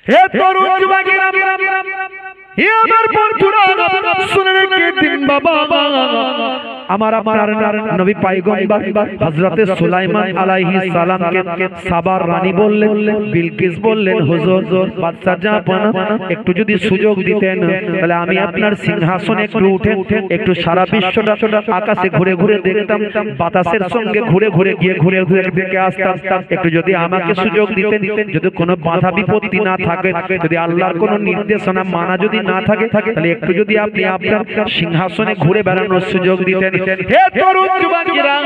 হে তরুণ যুবকেরা, হে আমার বন্ধুরা, শুনে রেখে দিন বাবা, আমার আপনার নবী পয়গম্বর হযরতে সুলাইমান আলাইহিস সালামকে সাবার রানী বললেন, বিলকিস বললেন, হুজুর বাদশা জাহান একটু যদি সুযোগ দিতেন তাহলে আমি আপনার সিংহাসনে একটু উঠে একটু সারা বিশ্বটা আকাশে ঘুরে ঘুরে দেখতাম, বাতাসের সঙ্গে ঘুরে ঘুরে গিয়ে ঘুরে ঘুরে দেখে আসতাম। একটু যদি আমাকে সুযোগ দিতেন, যদি কোনো বাধা বিপত্তি না থাকে, যদি আল্লাহর কোনো নির্দেশনা মানা যদি না থাকে, তাহলে একটু যদি আপনি আপনার সিংহাসনে ঘুরে বেড়ানোর সুযোগ দিতেন। হে তরুণ যুবকেরা,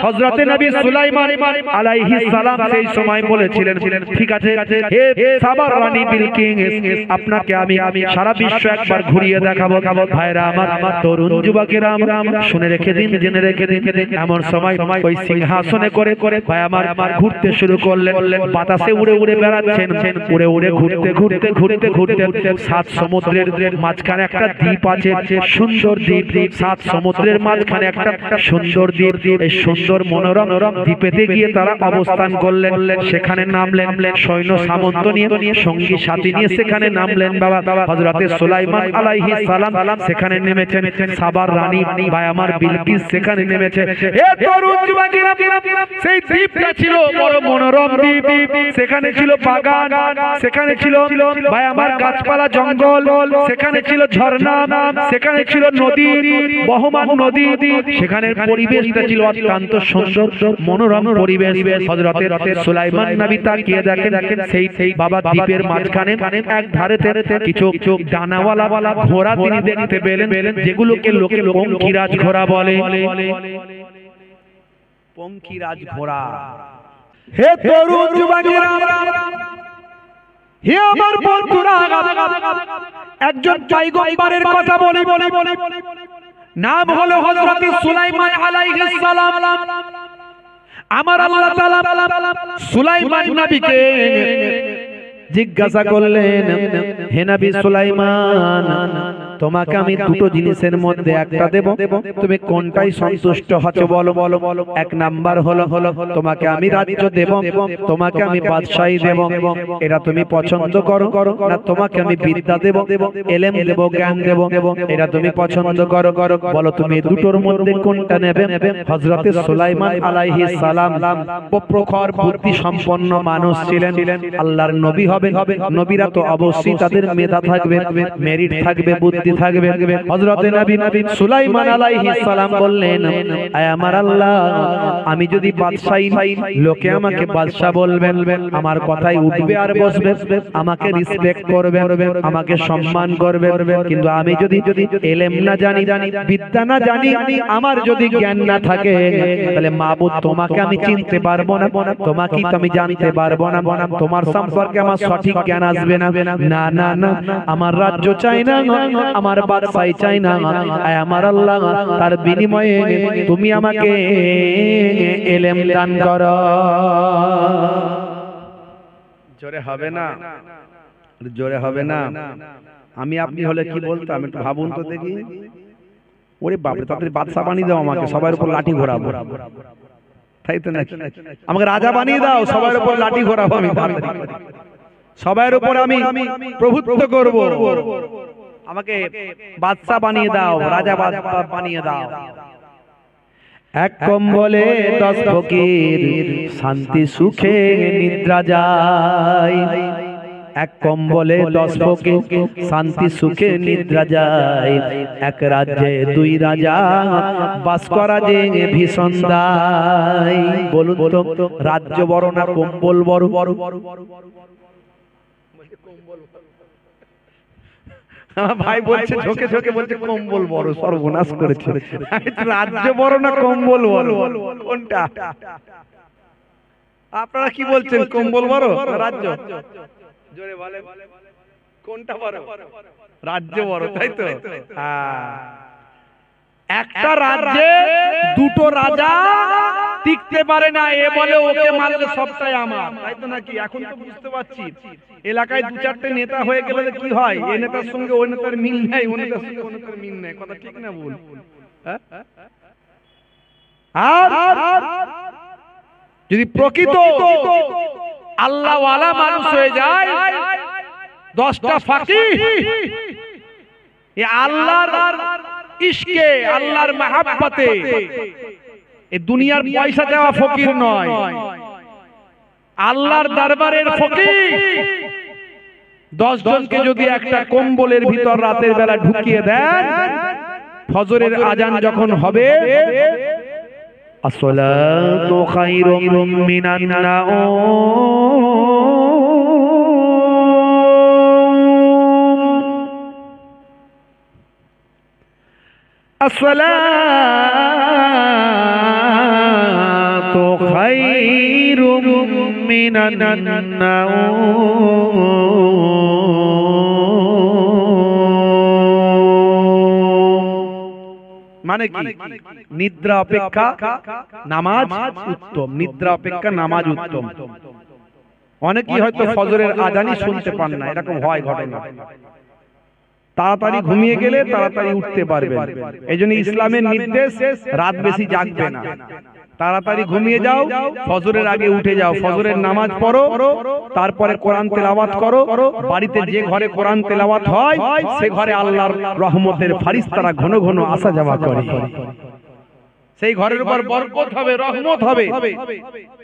হযরত নবী সুলাইমান আলাইহিস সালাম সেই সময় বলেছিলেন, ঠিক আছে হে সাবার রানী বিলকিস, আপনাকে আমি সারা বিশ্ব একবার ঘুরিয়ে দেখাবো। ভাইরা আমার, তরুণ যুবকেরা, শুনে রেখে দিন, জেনে রেখে দিন, এমন সময় ওই সিংহাসনে করে করে ভাই আমার ঘুরতে শুরু করলেন, বাতাসে উড়ে উড়ে বেড়াচ্ছেন, উড়ে উড়ে ঘুরতে ঘুরতে ঘুরতে ঘুরতে সাত সমুদ্রের মাঝখানে একটা দ্বীপ আছে, সুন্দর দ্বীপ, সাত সমুদ্রের মাঝখানে একটা সুন্দর দ্বীপ, এই সুন্দর মনোরম দ্বীপেতে গিয়ে তারা অবস্থান করলেন। সেখানে নামলেন, সৈন্য সামন্ত নিয়ে সঙ্গী সাথী নিয়ে সেখানে নামলেন। বাবা হযরতে সুলাইমান আলাইহিস সালাম সেখানে নেমেছেন, সাবার রানী ভাই আমার বিলকিস সেখানে নেমেছে। হে তরুণ যুবকেরা, সেই দ্বীপটা ছিল বড় মনোরম দ্বীপ, সেখানে ছিল বাগান, সেখানে ছিল ভাই আমার গাছপালা জঙ্গল, সেখানে ছিল ঝর্ণা, সেখানে ছিল নদী, বহমান নদী, সেখানের পরিবেশটা ছিল অত্যন্ত সুন্দর মনোরম পরিবেশ। হযরতে সুলাইমান নবী তাকিয়ে দেখেন, সেই বাবা দ্বীপের মাঝখানে এক ধারে কিছু ডানাওয়ালা ঘোড়া তিনি দেখতে পেলেন, যেগুলোকে লোকে পঙ্খিরাজ ঘোড়া বলে। পঙ্খিরাজ ঘোড়া। হে তরুণ যুবকেরা, হে আমার বন্ধুরা, একজন পয়গম্বরের কথা বলি, নাম হলো হযরত সুলাইমান আলাইহিস সালাম। আমার আল্লাহ তাআলা সুলাইমান নবীকে জিজ্ঞাসা করলেন, হে নবী সুলাইমান, তোমাকে আমি দুটো জিনিসের মধ্যে একটা দেব, তুমি কোনটাই সন্তুষ্ট হচ্ছো বলো? এক নাম্বার হলো তোমাকে আমি রাজ্য দেব, তোমাকে আমি বাদশাহী দেব, এটা তুমি পছন্দ করো, না তোমাকে আমি বিদ্যা দেব, ইলম দেব, জ্ঞান দেব, এটা তুমি পছন্দ করো? বলো তুমি দুটোর মধ্যে কোনটা নেবে? হযরতে সুলাইমান আলাইহিস সালাম প্রখর বুদ্ধি সম্পন্ন মানুষ ছিলেন, আল্লাহর নবী হবেন, নবীরা তো অবশ্যই তাদের মেধা থাকবে, মেরিট থাকবে, বুদ্ধি থাকবে। হযরতে নবী সুলাইমান আলাইহিস সালাম বললেন, আয় আমার আল্লাহ, আমি যদি বাদশাহী হই, লোকে আমাকে বাদশা বলবেন, আমার কথাই উঠবে আর বসবে, আমাকে রেসপেক্ট করবে, আমাকে সম্মান করবে। কিন্তু আমি যদি ইলম না জানি, বিদ্যা না জানি, আমার যদি জ্ঞান না থাকে, তাহলে মাবুদ তোমাকে আমি চিনতে পারবো না, তোমাকে তো আমি জানতে পারবো না, তোমার সম্পর্কে আমার সঠিক জ্ঞান আসবে না। না না না, আমার রাজ্য চাই না, আমার বাদশাহী চাই না, আয় আমার আল্লাহ, তার বিনিময়ে তুমি আমাকে ইলম দান করো। জোরে হবে না, জোরে হবে না। আমি আপনি হলে কি বলতাম একটু ভাবুন তো দেখি। ওরে বাপরে, তাড়াতাড়ি বাদশা বানিয়ে দাও আমাকে, সবার উপর লাঠি ঘোরাবো, তাই তো নাকি? আমাকে রাজা বানিয়ে দাও, সবার উপর লাঠি ঘোরাবো, আমি সবার উপর আমি প্রভুত্ব করব, আমাকে বাদশা বানিয়ে দাও, রাজা বানিয়ে দাও। এক কম্বলে 10 ফকির, শান্তি সুখে নিদ্রা যায়। এক কম্বলে 10 ফকির, শান্তি সুখে নিদ্রা যায়। এক রাজ্যে 2 রাজা, বাস করা যে ভীষণ দায়। বলুন তো, রাজ্য বড় না কম্বল বড়? ভাই বলছে ঝোঁকে ঝোঁকে, বলছে কম্বল বড়, সর্বনাশ করেছে। রাজ্য বড় না কম্বল বড়, কোনটা? আপনারা কি বলছেন, কম্বল বড় রাজ্য? জোরে বলেন, কোনটা বড়? রাজ্য বড়, তাই তো? একটা রাজ্যে 2টো রাজা টিকতে পারে না, এ বলে ওকে মারলে সবটাই আমার, তাই তো নাকি? এখন তো বুঝতে পারছি, এলাকায় 2-4টে নেতা হয়ে গেলে কি হয়, এই নেতার সঙ্গে ওই নেতার মিল নেই, ওই নেতার সঙ্গে ওই নেতার মিল নেই। কথা ঠিক না ভুল? আর যদি প্রকৃত আল্লাহওয়ালা মানুষ হয়ে যায়, 10টা ফাকিহ এ আল্লাহর ইশকে, আল্লাহর মহব্বতে, এ দুনিয়ার পয়সা দেওয়া ফকির নয়, আল্লাহর দরবারের ফকির। 10 জনকে যদি একটা কম্বলের ভিতর রাতের বেলা ঢুকিয়ে দেন, ফজরের আজান যখন হবে, আসসালাতু খায়রুম মিনান নাওম, আসসালাতু খায়রুম মিনান নাওম। মানে কি? নিদ্রা অপেক্ষা নামাজ উত্তম, নিদ্রা অপেক্ষা নামাজ উত্তম। অনেকেই হয়তো ফজরের আজানই শুনতে পান না, এরকম হয় ঘটনা। তাড়াতাড়ি ঘুমিয়ে গেলে তাড়াতাড়ি উঠতে পারবেন। এইজন্য ইসলামের নির্দেশ রাত বেশি জাগবে না, তাড়াতাড়ি ঘুমিয়ে যাও, ফজরের আগে উঠে যাও, ফজরের নামাজ পড়ো, তারপরে কোরআন তেলাওয়াত করো। বাড়িতে যে ঘরে কোরআন তেলাওয়াত হয় সে ঘরে আল্লাহর রহমতের ফারিস্তারা ঘন ঘন আসা যাওয়া করে, সেই ঘরের উপর বরকত হবে, রহমত হবে,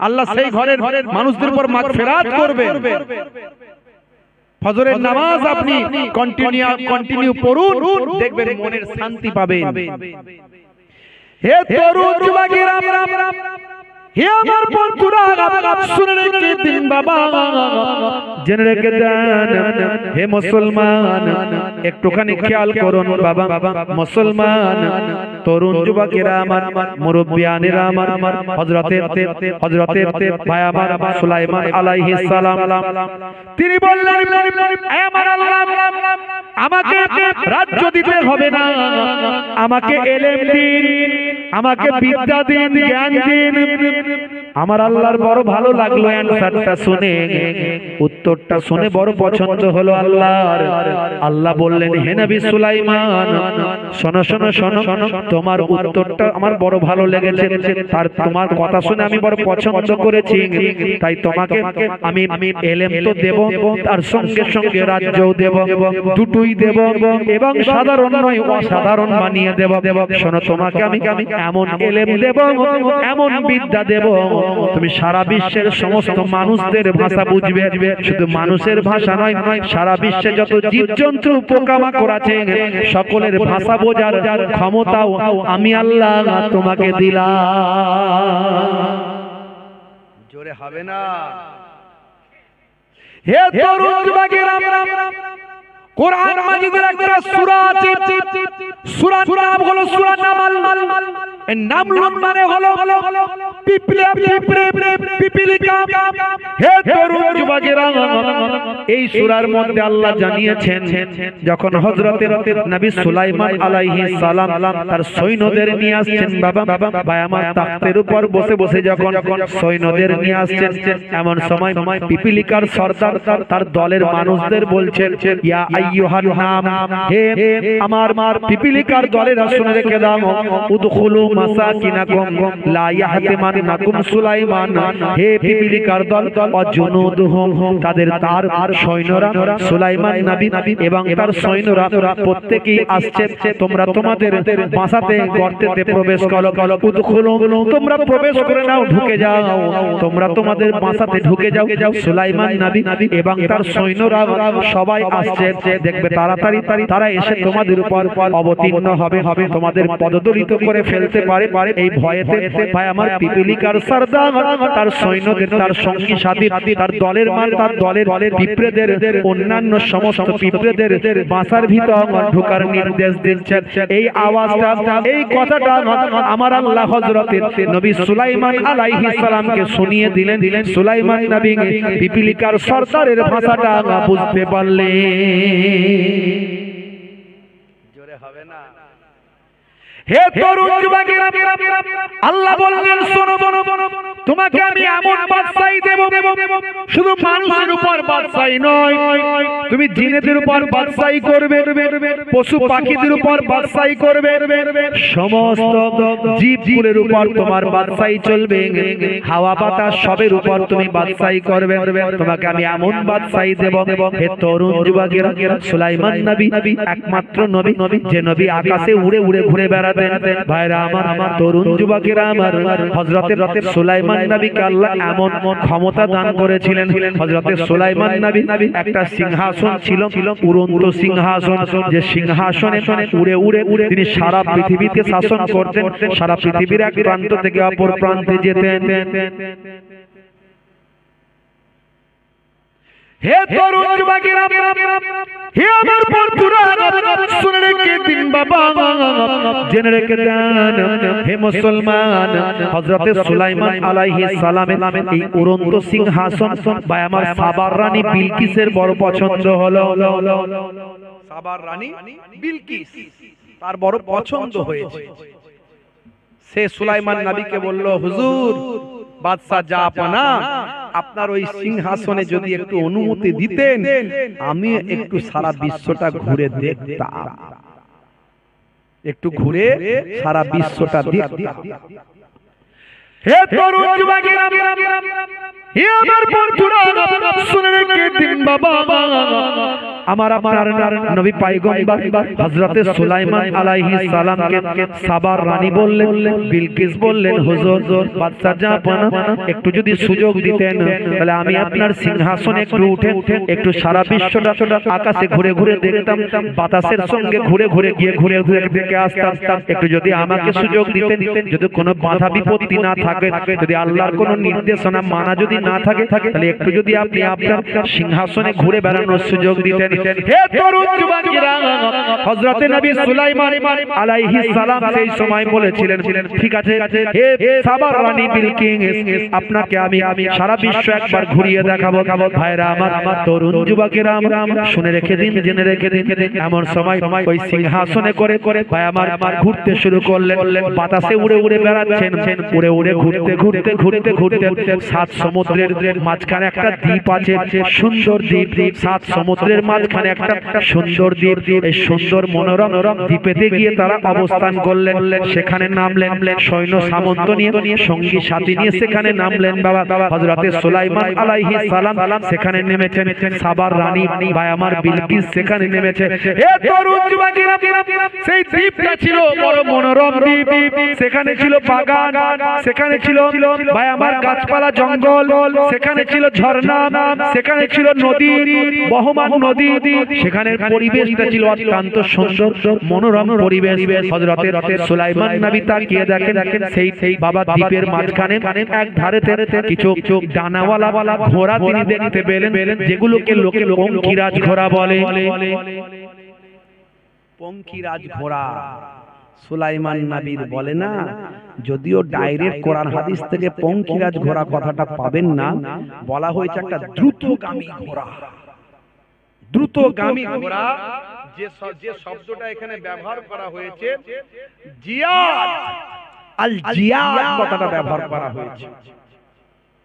আল্লাহ সেই ঘরের মানুষদের উপর মাগফিরাত করবে। ফজরের নামাজ আপনি কন্টিনিউ পড়ুন, দেখবেন মনের শান্তি পাবেন। হে তরুণ যুবকেরা, হে আমার বন্ধুরা, শুনে রেখে দিন বাবা, জেনে রেখে দেন। হে মুসলমান, একটুখানি খেয়াল করুন বাবা, মুসলমান তরুণ যুবকেরা আমার, মুরব্বিয়ানেরা আমার, হযরতে ভাই আমার সুলাইমান আলাইহিস সালাম, তিনি বললেন, হে আমার আল্লাহ, আমাকে রাজ্য দিতে হবে না, আমাকে ইলম দিন, আমাকে বিদ্যা দিন, জ্ঞান দিন। আমার আল্লাহর বড় ভালো লাগলো অ্যানসারটা শুনে, উত্তরটা শুনে বড় পছন্দ হলো আল্লাহর। আল্লাহ বললেন, হে নবী সুলাইমান, শোনো শোনো শোনো, তোমার উত্তরটা আমার বড় ভালো লেগেছে, আর তোমার কথা শুনে আমি বড় পছন্দ করেছি, তাই তোমাকে আমি ইলম তো দেব, তার সঙ্গে সঙ্গে রাজ্যও দেব, দুটোই দেব, এবং সাধারণ নয় অসাধারণ বানিয়ে দেব। শোনো, তোমাকে আমি এমন ইলম দেব, এমন বিদ্যা দেব, তুমি সারা বিশ্বের সমস্ত মানুষদের ভাষা বুঝবে। শুধু মানুষের ভাষা নয়, সারা বিশ্বে যত জীবজন্তু পোকামাকড় আছে সকলের ভাষা বোঝার ক্ষমতাও আমি আল্লাহ তোমাকে দিলাম। জোরে হবে না? হে তরুণ যুবকেরা, কোরআন মাজিদের একটা সূরা আছে, সূরার নাম হলো সূরা নামল। এই নামল মানে হলো পিপিলিকা। হে তরুণ যুবকেরা, এই সূরার মধ্যে আল্লাহ জানিয়েছেন, যখন হযরত নবী সুলাইমান আলাইহিস সালাম তার সৈন্যদের নিয়ে আসছেন, বাবা ভাই আমার, তাখতের উপর বসে বসে যখন সৈন্যদের নিয়ে আসছেন, এমন সময় পিপিলিকার সর্দার তার দলের মানুষদের বলছেন, ইয়া আইয়ুহান নাম, হে আমার পিপিলিকার দলেরা, শুনে রেখে দাও, উদখুলু মাসাকিনাকুম লা ইয়াহতিমান্নাকুম সুলাইমান। হে পিপিলিকার দল, অজুনুদুহুম, তার সৈন্যরা, সুলাইমান নবী এবং তার সৈন্যরা প্রত্যেকই আসছে, তোমরা তোমাদের বাসাতে গর্তেতে প্রবেশ করো, উদখুলু, তোমরা প্রবেশ করে নাও, ঢুকে যাও, তোমরা তোমাদের বাসাতে ঢুকে যাও। সুলাইমান নবী এবং তার সৈন্যরা সবাই আসছে, দেখবে তাড়াতাড়ি তারা এসে তোমাদের উপর অবতীর্ণ হবে, তোমাদের পদদলিত করে ফেলতে পারে। এই ভয়েতে ভাই আমার পিপিলিকার সর্দার তার সৈন্যদের, তার সঙ্গী সাথী, তার দলের পিঁপড়েদের, অন্যান্য সমস্ত পিঁপড়েদের বাসার ভিতর ঢোকার নির্দেশ দিচ্ছেন। এই আওয়াজটা, এই কথাটা আমার আল্লাহ হযরত নবী সুলাইমান আলাইহিস সালামকে শুনিয়ে দিলেন। সুলাইমান নবী পিপিলিকার সর্দারের ভাষাটা বুঝতে পারলেন। জোরে হবে না? হে তরুণ যুবকেরা, আল্লাহ বললেন শোনো, তোমাকে আমি এমন বাদশাহী দেব, শুধু মানুষের উপর বাদশাহী নয়, তুমি জিনেদের উপর বাদশাহী করবে, পশু পাখিদের উপর বাদশাহী করবে, সমস্ত জীবকুলের উপর তোমার বাদশাহী চলবে, হাওয়া বাতাস সবের উপর তুমি বাদশাহী করবে। তোমাকে আমি এমন বাদশাহী দেব। হে তরুণ যুবকেরা, সুলাইমান নবী একমাত্র নবী যে নবী আকাশে উড়ে উড়ে ঘুরে বেড়াতেন। ভাইরা আমার, তরুণ যুবকেরা আমার, হযরতে সুলাইমান নবীকে আল্লাহ এমন ক্ষমতা দান করেছিলেন। হযরতে সুলাইমান নবী একটা সিংহাসন ছিল, উড়ন্ত সিংহাসন, যে সিংহাসনে উড়ে উড়ে তিনি সারা পৃথিবীতে শাসন করতেন, সারা পৃথিবীর এক প্রান্ত থেকে অপর প্রান্তে যেতেন। হে তরুণ যুবকেরা, হে আমার বন্ধুরা, শুনে রেখে দিন বাবা, জেনে রেখে দেন হে মুসলমান, হযরতে সুলাইমান আলাইহিস সালামের এই উড়ন্ত সিংহাসন বা আমার সাবার রানী বিলকিসের বড় পছন্দ হলো। সাবার রানী বিলকিস তার বড় পছন্দ হয়েছে। সে সুলাইমান নবীকে বলল, হুজুর বাদশা জাহাপনা, আপনার ওই সিংহাসনে যদি একটু অনুমতি দিতেন, আমি একটু সারা বিশ্বটা ঘুরে দেখতাম, একটু ঘুরে সারা বিশ্বটা দেখতাম। হে তরুণ যুবকেরা, হে আমার বন্ধুরা, শুনে রেখে দিন বাবা, আমার নবী পয়গম্বর হযরতে সুলাইমান আলাইহিস সালামকে সাবার রানী বললেন, বিলকিস বললেন, হুজুর বাদশা জাহাপনা একটু যদি সুযোগ দিতেন, তাহলে আমি আপনার সিংহাসনে একটু উঠে একটু সারা বিশ্বটা আকাশে ঘুরে ঘুরে দেখতাম, বাতাসের সঙ্গে ঘুরে ঘুরে গিয়ে ঘুরে ঘুরে দেখে আসতাম। একটু যদি আমাকে সুযোগ দিতেন, যদি কোনো বাধা বিপত্তি না থাকে, যদি আল্লাহর কোনো নির্দেশনা মানা যদি না থাকে, তাহলে একটু যদি আপনি আপনার সিংহাসনে ঘুরে বেড়ানোর সুযোগ দিতেন। হে তরুণ যুবকেরা, হযরতে নবী সুলাইমান আলাইহিস সালাম সেই সময় বলেছিলেন, ঠিক আছে হে সাবার রানী বিলকিস, আপনাকে আমি সারা বিশ্ব একবার ঘুরিয়ে দেখাবো। ভাইরা আমার, তরুণ যুবকেরা শুনে রেখে দিন, জেনে রেখে দিন, এমন সময় ওই সিংহাসনে করে ভাই আমার ঘুরতে শুরু করলেন, বাতাসে উড়ে উড়ে বেড়াচ্ছেন, উড়ে উড়ে ঘুরতে ঘুরতে ঘুরতে ঘুরতে সাত সমুদ্রের মাঝখানে একটা দ্বীপ আছে, সুন্দর দ্বীপ, সাত সমুদ্রের মাঝখানে একটা সুন্দর দ্বীপ। এই সুন্দর মনোরম দ্বীপেতে গিয়ে তারা অবস্থান করলেন, সেখানে নামলেন, সৈন্য সামন্ত নিয়ে, সঙ্গী সাথী নিয়ে সেখানে নামলেন। বাবা হযরতে সুলাইমান আলাইহিস সালাম সেখানে নেমেছেন, সাবার রানী ভাই আমার বিলকিস সেখানে নেমেছে। হে তরুণ যুবকেরা, সেই দ্বীপটা ছিল বড় মনোরম দ্বীপ, সেখানে ছিল বাগান, সেখানে ছিল ভাই আমার গাছপালা জঙ্গল, সেখানে ছিল ঝর্ণা, সেখানে ছিল নদী, বহমান নদী, সেখানের পরিবেশটা ছিল অত্যন্ত সুন্দর মনোরম পরিবেশ। হযরতে সুলাইমান নবী তাকিয়ে দেখেন, সেই বাবা দ্বীপের মাঝখানে এক ধারে কিছু ডানাওয়ালা ঘোড়া তিনি দেখতে পেলেন, যেগুলোকে লোকে পঙ্খিরাজ ঘোড়া বলে। পঙ্খিরাজ ঘোড়া সুলাইমান নবীর বলে না, যদিও ডাইরেক্ট কোরআন হাদিস থেকে পঙ্খিরাজ ঘোড়া কথাটা পাবেন না, বলা হয়েছে একটা দ্রুতগামী ঘোড়া। দ্রুতগামী ঘোড়া যে শব্দটা এখানে ব্যবহার করা হয়েছে, জিয়াদ, আল জিয়াদ কথাটা ব্যবহার করা হয়েছে।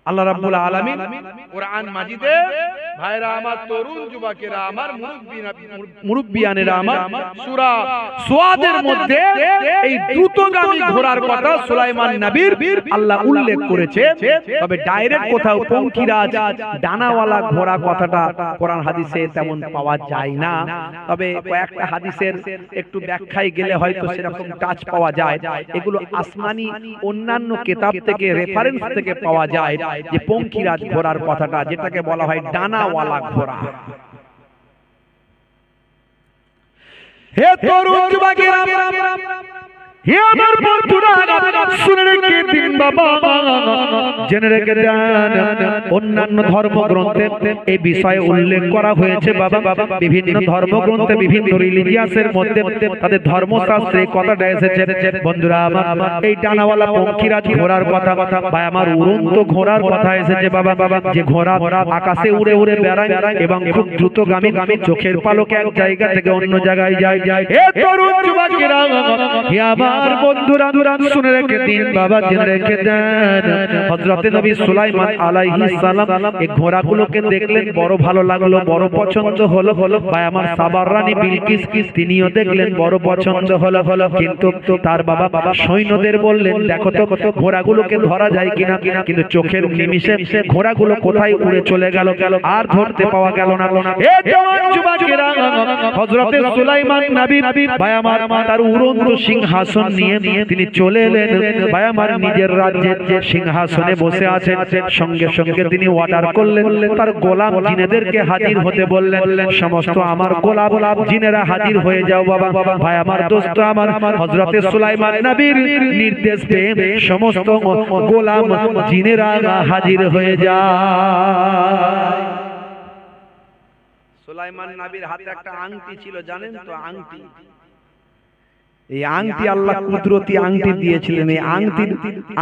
আল্লাহ রাব্বুল আলামিন কোরআন মাজিদে, ভাইরা আমার, তরুণ যুবকেরা আমার, মুরব্বিয়ানেরা আমার, সূরা সুয়াদের মধ্যে এই দ্রুতগামী ঘোড়ার কথা সুলাইমান নবীর আল্লাহ উল্লেখ করেছে। তবে ডাইরেক্ট কোথাও পঙ্খিরাজ ডানাওয়ালা ঘোড়া কথাটা কোরআন হাদিসে তেমন পাওয়া যায় না। তবে কয়েকটা হাদিসের একটু ব্যাখ্যায় গেলে হয়তো সেরকম টাচ পাওয়া যায়। এগুলো আসমানি অন্যান্য কিতাব থেকে, রেফারেন্স থেকে পাওয়া যায় যে পঙ্খিরাজ ঘোড়ার কথাটা, যেটাকে বলা হয় ডানাওয়ালা ঘোড়া। হে তরুণ যুবকেরা, হে আমার বন্ধুরা, শুনে রেখে দিন বাবা, জেনে রেখে দেন, অন্যান্য ধর্মগ্রন্থে এই বিষয়ে উল্লেখ করা হয়েছে। বাবা বিভিন্ন ধর্মগ্রন্থে, বিভিন্ন রিলিজিয়াসের মধ্যে তাদের ধর্মশাস্ত্রে কথাটা এসেছে। বন্ধুরা আমার, এই ডানাওয়ালা পঙ্খিরাজ ঘোড়ার কথা ভাই আমার, উড়ন্ত ঘোড়ার কথা এসেছে। বাবা যে ঘোড়া আকাশে উড়ে উড়ে বেড়ায় এবং খুব দ্রুতগামী, চোখের পালকে এক জায়গা থেকে অন্য জায়গায় যায়। হে তরুণ যুবকেরা, হে আমার আমার বন্ধুরা শুনে রেখে দিন বাবা, জেনে রেখে দেন, হযরতে নবী সুলাইমান আলাইহিস সালাম এই ঘোড়াগুলোকে দেখলেন, বড় ভালো লাগলো, বড় পছন্দ হলো। ভাই আমার সাবার রানী বিলকিস তিনিও দেখলেন, বড় পছন্দ হলো। কিন্তু তার বাবা সৈন্যদের বললেন, দেখো তো ঘোড়াগুলোকে ধরা যায় কিনা। কিন্তু চোখের নিমিষে ঘোড়াগুলো কোথায় উড়ে চলে গেল, আর ধরতে পাওয়া গেল না। এ জওয়ান যুবকেরা, হযরতে সুলাইমান নবী ভাই আমার তার উড়ন্ত সিংহাসন নিয়ে তিনি চলে এলেন। ভাই আমার নিজের রাজ্যের যে সিংহাসনে বসে আছেন, সঙ্গে সঙ্গে তিনি অর্ডার করলেন, তার গোলাম জিনেদেরকে হাজির হতে বললেন। সমস্ত আমার গোলাম জিনেরা হাজির হয়ে যাও বাবা। ভাই আমার দোস্ত আমার, হযরতে সুলাইমান নবীর নির্দেশ পেয়ে সমস্ত গোলাম জিনেরা হাজির হয়ে যায়। সুলাইমান নবীর হাতে একটা আংটি ছিল, জানেন তো আংটি? এই আংটি আল্লাহ কুদরতি আংটি দিয়েছিলেন। এই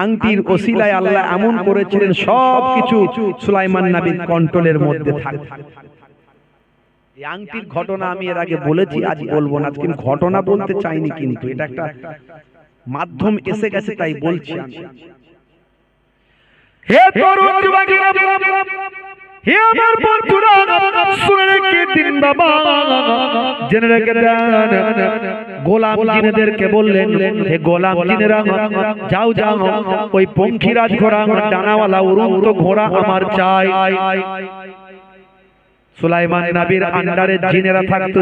আংটির ওসিলায় আল্লাহ এমন করেছিলেন সবকিছু সুলাইমান নবীর কন্ট্রোলের মধ্যে থাকে। এই আংটির ঘটনা আমি এর আগে বলেছি, আজ বলবো না। কিন্তু ঘটনা বলতে চাইনি, কিন্তু এটা একটা মাধ্যম এসে গেছে তাই বলছি। হে তরুণ যুবকেরা, হে আমার বন্ধুরা, শুনে রেখে দিন বাবা, জেনে রেখে দেন, গোলাম জিনেদেরকে বললেন, হে গোলাম জিনেরা, যাও যাও, ওই পঙ্খিরাজ ঘোড়া, ডানাওয়ালা উড়ন্ত ঘোড়া আমার চাই। সুলাইমান নবীর আন্ডারে জিনেরা থাকতো,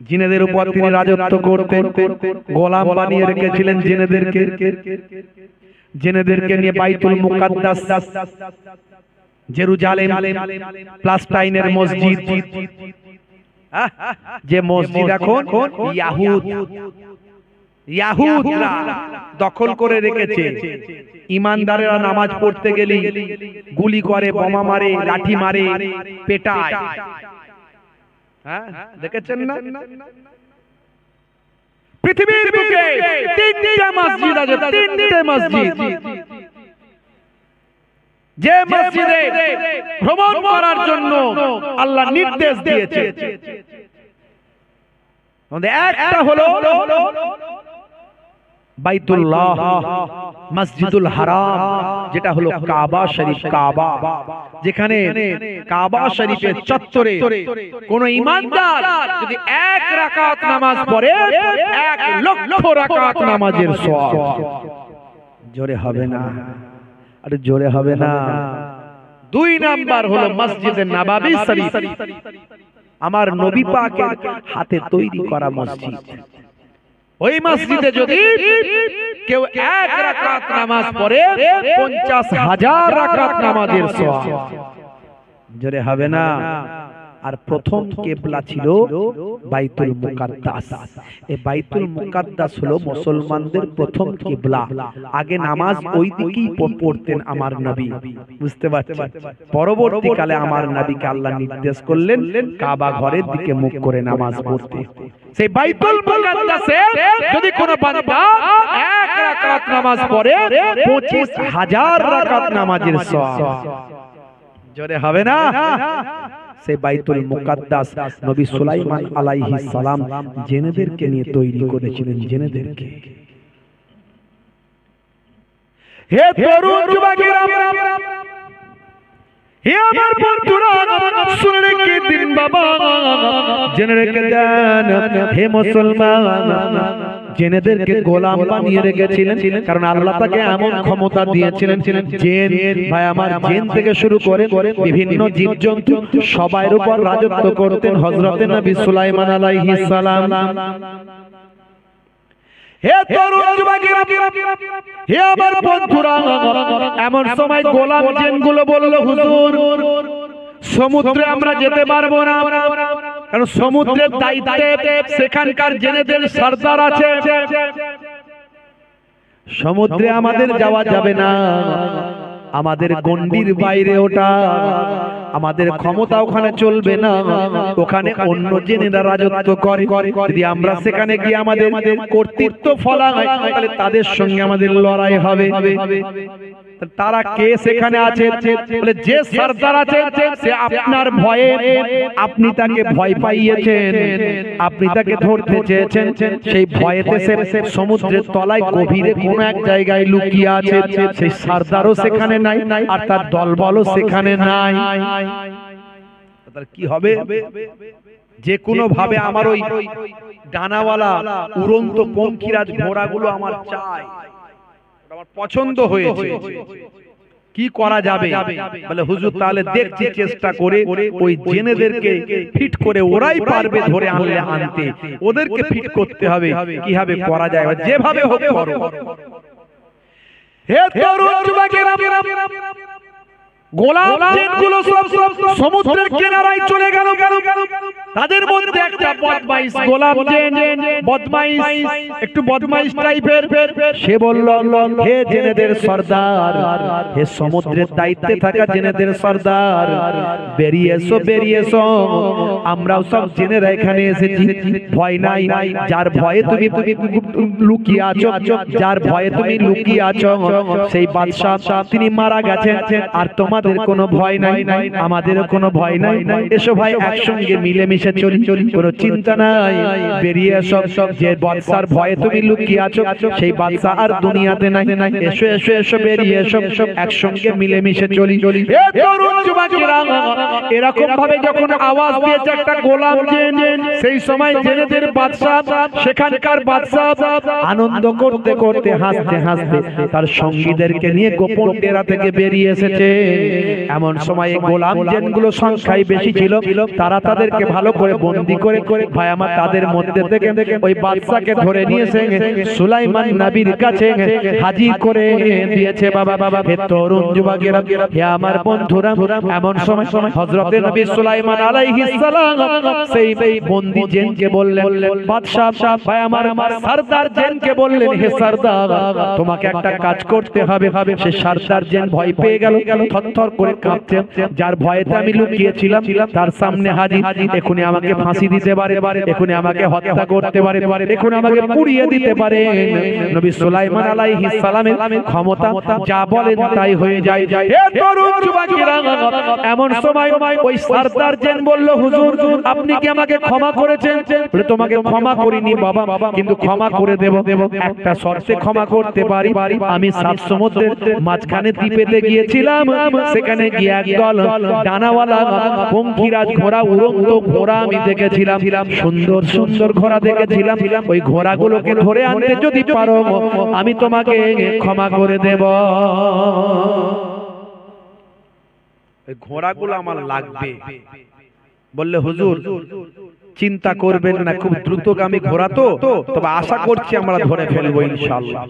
জিনেদের উপর তিনি রাজত্ব করতেন, গোলাম বানিয়ে রেখেছিলেন জিনেদেরকে নিয়ে বাইতুল মুকাদ্দাস, জেরুজালেম, প্লাস্টাইনের মসজিদ, যে মসজিদ এখন ইয়াহুদরা দখল করে রেখেছে। ইমানদারেরা নামাজ পড়তে গেলে গুলি করে, বোমা মারে, লাঠি মারে, পেটায়। দেখেছেন না? পৃথিবীর বুকে তিনটা মসজিদ আছে, তিনটে মসজিদ, যে মসজিদে ভ্রমণ করার জন্য আল্লাহ নির্দেশ দিয়েছে। একটা হলো বাইতুল্লাহ, মসজিদুল হারাম, যেটা হলো কাবা শরীফ। কাবা, যেখানে কাবা শরীফের চত্বরে কোন ইমানদার যদি এক রাকাত নামাজ পড়ে, 1,00,000 রাকাত নামাজের সওয়াব। জোরে হবে না? আরে জোরে হবে না? 2 নাম্বার হলো মসজিদে নববী শরীফ, আমার নবী পাকের হাতে তৈরি করা মসজিদ। ওই মসজিদে যদি কেউ 1 রাকাত নামাজ পড়ে, 50,000 রাকাত নামাজের সওয়াব। জোরে হবে না? আর প্রথম কিবলা ছিল বাইতুল মুকাদ্দাস। এই বাইতুল মুকাদ্দাস হলো মুসলমানদের প্রথম কিবলা। আগে নামাজ ওই দিকেই পড়তেন আমার নবী, বুঝতে পারছেন? পরবর্তীকালে আমার নবীকে আল্লাহ নির্দেশ করলেন কাবা ঘরের দিকে মুখ করে নামাজ পড়তে। সেই বাইতুল মুকাদ্দাসে যদি কোনো বান্দা 1 রাকাত নামাজ পড়ে, 25,000 রাকাত নামাজের সওয়াব। জোরে হবে না? সেই বাইতুল মুকাদ্দাস নবী সুলাইমান আলাইহিস সালাম জিনেদেরকে নিয়ে তৈরি করেছিলেন। জিনেদেরকে, হে তরুণ যুবকেরা, হে আমার বন্ধুরা, শুনে রেখে দিন বাবা, জেনে রেখে দেন, হে মুসলমান, জিনেদেরকে গোলাম বানিয়ে রেখেছিলেন। কারণ আল্লাহ তাকে এমন ক্ষমতা দিয়েছিলেন, জিন ভাই আমার, জিন থেকে শুরু করে বিভিন্ন জীবজন্তু সবার উপর রাজত্ব করতেন হযরতে নবী সুলাইমান আলাইহিস সালাম। হে তরুণ যুবকেরা, হে আমার বন্ধুরা, এমন সময় গোলাম জিনগুলো বলল, হুজুর, সমুদ্রে আমরা যেতে পারবো না, কারণ সমুদ্রের দায়িত্বে সেখানকার জেনেদের সরদার আছে। সমুদ্রে আমাদের যাওয়া যাবে না, আমাদের গণ্ডির বাইরে ওটা, আমাদের ক্ষমতা ওখানে চলবে না, ওখানে অন্য জেনেরা রাজত্ব করে। যদি আমরা সেখানে গিয়ে আমাদের কর্তৃত্ব ফলা হয়, তাহলে তাদের সঙ্গে আমাদের লড়াই হবে। তারা কে সেখানে আছে? বলে যে সরদার আছে সে আপনার ভয়ে আপনি তাকে ভয় পাইয়েছেন, আপনি তাকে ধরতে চেয়েছেন, সেই ভয়েতে সে সমুদ্রের তলায় গভীরে কোন এক জায়গায় লুকিয়ে আছে। সেই সরদারও সেখানে নাই আর তার দলবলও সেখানে নাই। কি হবে? যে কোনো ভাবে আমার ওই ডানাওয়ালা উড়ন্ত পঙ্খিরাজ ঘোড়াগুলো আমার চাই, আমার পছন্দ হয়েছে, কি করা যাবে? বলে হুজুর তাহলে দেখছি চেষ্টা করে ওই জেনেদেরকে ফিট করে, ওরাই পারবে ধরে আনলে আনতে, ওদেরকে ফিট করতে হবে, কিভাবে করা যায়, যেভাবে হোক করো। হে তরুণ যুবকেরা, গোলাম জিনগুলো সব সমুদ্রের কিনারায় চলে গেল। তাদের মধ্যে একটা বদমাইশ গোলাম জিন, বদমাইশ, একটু বদমাইশ টাইপের, সে বলল, হে জেনেদের সর্দার, হে সমুদ্রের দায়িত্বে থাকা জেনেদের সর্দার, বেরিয়ে এসো, বেরিয়ে এসো, আমরাও সব জেনেরা এখানে এসেছি, ভয় নাই, যার ভয়ে তুমি লুকিয়ে আছো, যার ভয়ে তুমি লুকিয়ে আছো সেই বাদশা তিনি মারা গেছেন, আর তোমার আমাদের কোনো ভয় নাই, আমাদেরও কোনো ভয় নাই। এসো ভাই একসঙ্গে মিলেমিশে চলি, কোনো চিন্তা নাই, বেরিয়ে এসো, যে বাদশার ভয়ে তুমি লুকিয়ে আছো সেই বাদশা আর দুনিয়াতে নাই। এসো এসো এসো, বেরিয়ে এসো, একসঙ্গে মিলেমিশে চলি। এরকম ভাবে যখন আওয়াজ দিয়েছে একটা গোলাম জিন, সেই সময় জেনেদের বাদশা, সেখানকার বাদশা আনন্দ করতে করতে, হাসতে হাসতে তার সঙ্গীদেরকে নিয়ে গোপন ডেরা থেকে বেরিয়ে এসেছে। এমন সময় গোলাম জিনগুলো সংখ্যায় বেশি ছিল, তারা তাদেরকে ভালো করে বন্দী করে ভাই আমার তাদের মধ্যে থেকে ওই বাদশাকে ধরে নিয়েছে, সুলাইমান নবীর কাছে হাজির করে দিয়েছে। বাবা বাবা, হে তরুণ যুবকেরা, হে আমার বন্ধুরা, এমন সময় হযরত নবী সুলাইমান আলাইহিস সালাম সেই বন্দী জিনকে বললেন, বাদশা ভাই আমার সরদার জিনকে বললেন, হে সরদার তোমাকে একটা কাজ করতে হবে। সে সরদার জিন ভয় পেয়ে গেল, থরথর করে কাঁপছে, যার ভয়েতে আমি লুকিয়েছিলাম তার সামনে হাজির, এখনই আমাকে ফাঁসি দিতে পারে, এখনই আমাকে হত্যা করতে পারে, এখনই আমাকে পুড়িয়ে দিতে পারে। নবী সুলাইমান আলাইহিস সালামের ক্ষমতা, যা বলেন তাই হয়ে যায়। হে তরুণ যুবকেরা, এমন সময় ওই সরদার জিন বলল, হুজুর আপনি কি আমাকে ক্ষমা করেছেন? বলে, তোমাকে ক্ষমা করিনি বাবা, কিন্তু ক্ষমা করে দেব, একটা শর্তে ক্ষমা করতে পারি। আমি সাত সমুদ্রের মাঝখানে দ্বীপেতে গিয়েছিলাম, সেখানে গিয়ে একদল ডানাওয়ালা পঙ্খিরাজ ঘোড়া, উড়ন্ত ঘোড়া আমি দেখেছিলাম, সুন্দর সুন্দর ঘোড়া দেখেছিলাম, ওই ঘোড়াগুলোকে ধরে আনতে যদি পারো আমি তোমাকে ক্ষমা করে দেব। ওই ঘোড়াগুলো আমার লাগবে। বললে, হুজুর চিন্তা করবেন না, খুব দ্রুতগামী ঘোড়া তো, তবে আশা করছি আমরা ধরে ফেলবো ইনশাআল্লাহ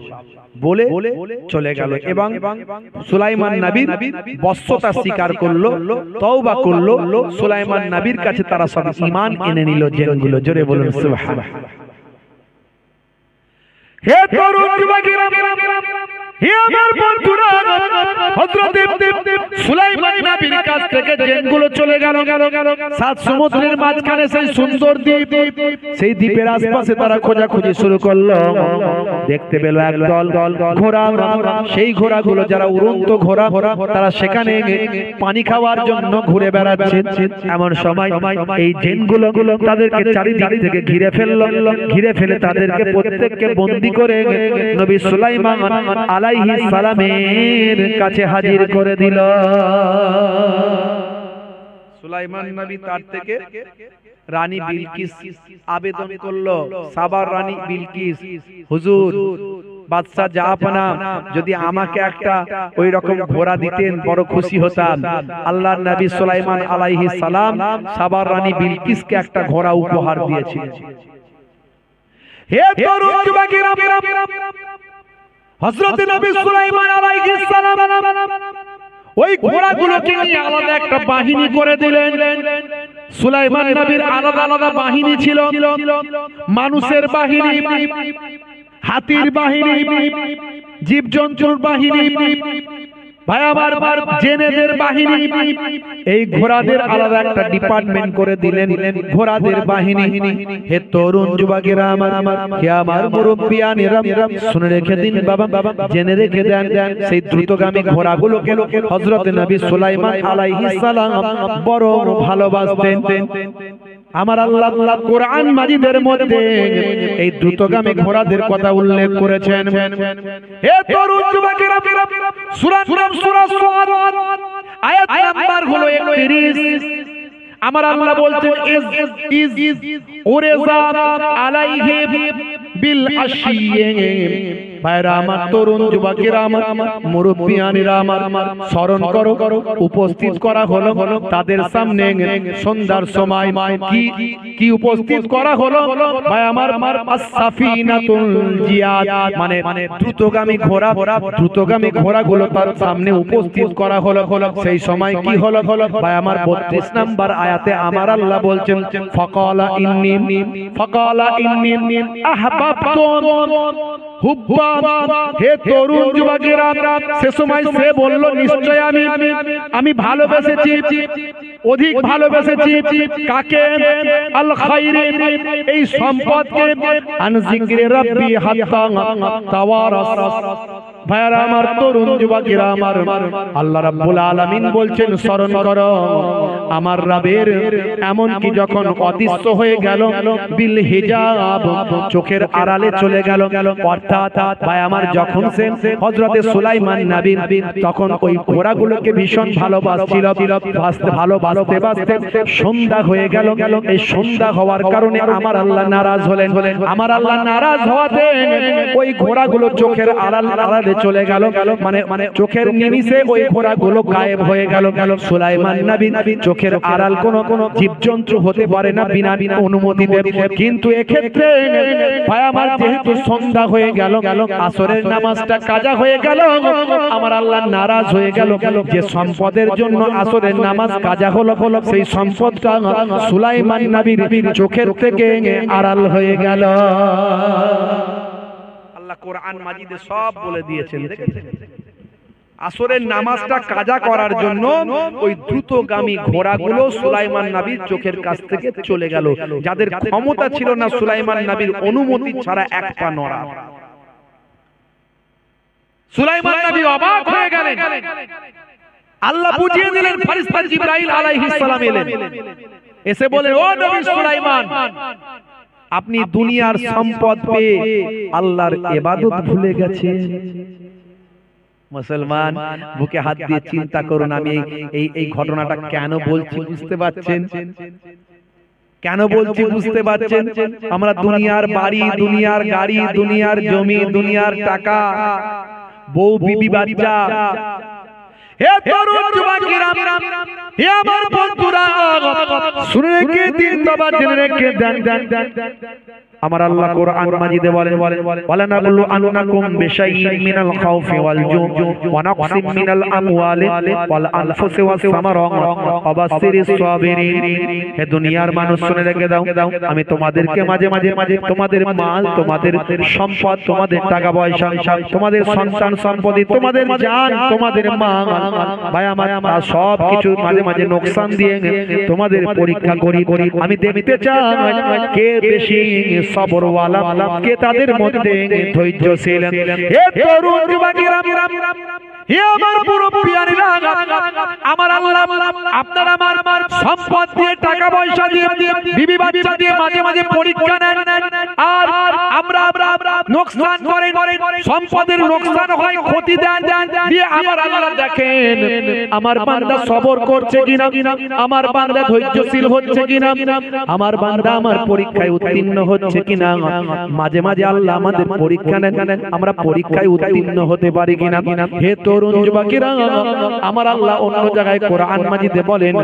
বলে চলে গেল। এবং সুলাইমান নবীর বশ্যতা স্বীকার করলো, তওবা করলো, সুলাইমান নবীর কাছে তারা সব ঈমান এনে নিল জিনগুলো। জোরে বলুন সুবহানাল্লাহ। হে তরুণ যুবকেরা, হে আমার বন্ধুরা, হযরত সুলাইমান নবীর কাছ থেকে জিনগুলো চলে গেল সাত সমুদ্রের মাঝখানে সেই সুন্দর দ্বীপ, সেই দ্বীপের আশপাশে তারা খোঁজাখুঁজি শুরু করলো। দেখতে পেল একদল ঘোড়া, সেই ঘোড়াগুলো যারা উড়ন্ত ঘোড়া, তারা সেখানে পানি খাওয়ার জন্য ঘুরে বেড়াচ্ছে। এমন সময় এই জিনগুলো তাদেরকে চারিদিক থেকে ঘিরে ফেললো, ঘিরে ফেলে তাদেরকে প্রত্যেককে বন্দী করে নবী সুলাইমান আলাইহিস সালামের কাছে হাজির করে দিল। সুলাইমান নবী তার থেকে রানী বিলকিস আবেদন করলো, সাবার রানী বিলকিস, হুজুর বাদশা জাহাপনা যদি আমাকে একটা ওই রকম ঘোড়া দিতেন বড় খুশি হতাম। আল্লাহর নবী সুলাইমান আলাইহিস সালাম সাবার রানী বিলকিসকে একটা ঘোড়া উপহার দিয়েছিলেন। হে তরুণ যুবকেরা, হযরত নবী সুলাইমান আলাইহিস সালাম ওই ঘোড়াগুলোকে নিয়ে আলাদা একটা বাহিনী করে দিলেন। সুলাইমান নবীর আলাদা আলাদা বাহিনী ছিল, মানুষের বাহিনী, হাতির বাহিনী, জীবজন্তুর বাহিনী। ভাই আমার জেনেদের বাহিনী, এই ঘোড়াদের আলাদা একটা ডিপার্টমেন্ট করে দিলেন, ঘোড়াদের বাহিনী। হে তরুণ যুবকেরা আমার, হে আমার মুরব্বিয়ানেরা, শুনে রেখে দিন বাবা, জেনে রেখে দেন, সেই দ্রুতগামী ঘোড়াগুলোকে হযরত নবী সুলাইমান আলাইহিস সালাম বড় ভালোবাসতেন। আমার আল্লাহ কোরআন মাজিদের মধ্যে এই দ্রুতগামী ঘোড়াদের কথা উল্লেখ করেছেন। হে তরুণ যুবকেরা, সূরা সাদ আয়াত নাম্বার হলো 31। আমার আল্লাহ বলছেন ইজ উরজা আলাইহি বিল আশিয়ে। ভাইরা আমার, তরুণ যুবকেরা আমার, মুরব্বিয়ানেরা আমার, স্মরণ করো, উপস্থিত করা হলো তাদের সামনে সন্ধ্যার সময়। কি উপস্থিত করা হলো ভাই আমার, as-সাফিনাতুল জিয়াদ, মানে দ্রুতগামী ঘোড়া, দ্রুতগামী ঘোড়াগুলো তার সামনে উপস্থিত করা হলো। সেই সময় কি হলো ভাই আমার, 32 নম্বর আয়াতে আমার আল্লাহ বলছেন ফাকালা ইন্নী আহবাবতু হুব্বা। হে তরুণ যুবকেরা, সে সময় সে বলল নিশ্চয় আমি ভালোবেসেছি, অধিক ভালোবেসেছি। কাকে? আল খায়রি, এই সম্পদকে। আন যিকরি রাব্বি হাত্তা তাওয়ারাস। ভাইরা আমার, তরুণ যুবকেরা আমার, আল্লাহ রাব্বুল আলামিন বলছেন স্মরণ করো আমার রবের, এমন কি যখন অদৃশ্য হয়ে গেল, বিল হিজাব, চোখের আড়ালে চলে গেল। অর্থাৎ ভাই আমার, যখন সে হযরতে সুলাইমান নবী তখন ওই ঘোড়াগুলোকে ভীষণ ভালোবাসছিল, ভালোবাসতে সন্ধ্যা হয়ে গেল। এই সন্ধ্যা হওয়ার কারণে আমার আল্লাহ নারাজ হলেন। আমার আল্লাহ নারাজ হওয়াতে ওই ঘোড়াগুলো চোখের আড়ালে চলে গেল, মানে চোখের নিমিষে ওই ঘোড়াগুলো গায়েব হয়ে গেল। সুলাইমান নবী চোখের আড়াল কোন জীবজন্তু হতে পারে না বিনা অনুমতিতে। কিন্তু এক্ষেত্রে ভাই আমার, যেহেতু সন্ধ্যা হয়ে গেল, আসরের নামাজটা কাজা হয়ে গেল, আমার আল্লাহ নারাজ হয়ে গেল যে সম্পদের জন্য আসরের নামাজ কাজা হলো, সেই সম্পদটা সুলাইমান নবীর চোখের থেকে আড়াল হয়ে গেল। আল্লাহ কোরআন মাজিদে সব বলে দিয়েছেন। আসরের নামাজটা কাজা করার জন্য ওই দ্রুতগামী ঘোড়াগুলো সুলাইমান নবীর চোখের কাছ থেকে চলে গেল। যাদের ক্ষমতা ছিল না সুলাইমান নবীর অনুমতি ছাড়া এক পা নড়া। সুলাইমান নবী অবাক হয়ে গেলেন। আল্লাহ বুঝিয়ে দিলেন, ফেরেশতা জিবরাইল আলাইহিস সালাম এলেন, এসে বলেন, ও নবী সুলাইমান, আপনি দুনিয়ার সম্পদ পেয়ে আল্লাহর ইবাদত ভুলে গেছেন। মুসলমান, বুকে হাত দিয়ে চিন্তা করুন, আমি এই ঘটনাটা কেন বলছি বুঝতে পারছেন? কেন বলছি বুঝতে পারছেন? আমরা দুনিয়ার বাড়ি, দুনিয়ার গাড়ি, দুনিয়ার জমি, দুনিয়ার টাকা, বউ বিবি বাচ্চা, হে তরুণ যুবকেরা, হে আমার বন্ধুরা, শুনে রেখে দিন বাবা, জেনে রেখে দেন। আমার আল্লাহ কোরআন মাজিদে বলেন, ওয়ালানাবলু আন্নাকুম বিশাইইন মিনাল খাউফি ওয়াল জু'i ওয়া নাকসিম মিনাল আমওয়ালি ওয়াল আনফুসি ওয়াস সামারাত ওয়া বাশশিরিস সাবিরিন। হে দুনিয়ার মানুষ, শুনে রেখে দাও, আমি তোমাদেরকে মাঝে মাঝে তোমাদের মাল, তোমাদের সম্পদ, তোমাদের টাকা পয়সা, তোমাদের সন্তান সম্পত্তি, তোমাদের জান, তোমাদের মাল, ভাই আমার, সব কিছু মাঝে মাঝে নোকসান দিয়ে তোমাদের পরীক্ষা করি। আমি দেখতে চাই কে বেশি সবরওয়ালা, কে তাদের মধ্যে ধৈর্যশীল। হে তরুণ যুবকেরা, হে আমার মুরব্বিয়ানেরা, আমার আল্লাহ আপনার আমার সম্পদ দিয়ে, টাকা পয়সা দিয়ে, বিবি বাচ্চা দিয়ে মাঝে মাঝে পরীক্ষা নেন, আর আমরা নোকসান করেন, সম্পদের নোকসান হয়, ক্ষতি দেন, দিয়ে আমার আল্লাহ দেখেন আমার বান্দা সবর করছে কিনা, আমার বান্দা ধৈর্যশীল হচ্ছে কিনা, আমার বান্দা আমার পরীক্ষায় উত্তীর্ণ হচ্ছে কিনা। মাঝে মাঝে আল্লাহ আমাদের পরীক্ষা নেন, আমরা পরীক্ষায় উত্তীর্ণ হতে পারি কিনা। হে তরুণ যুবকেরা, আমার আল্লাহ অন্য জায়গায় কোরআন মাজিদে বলেন,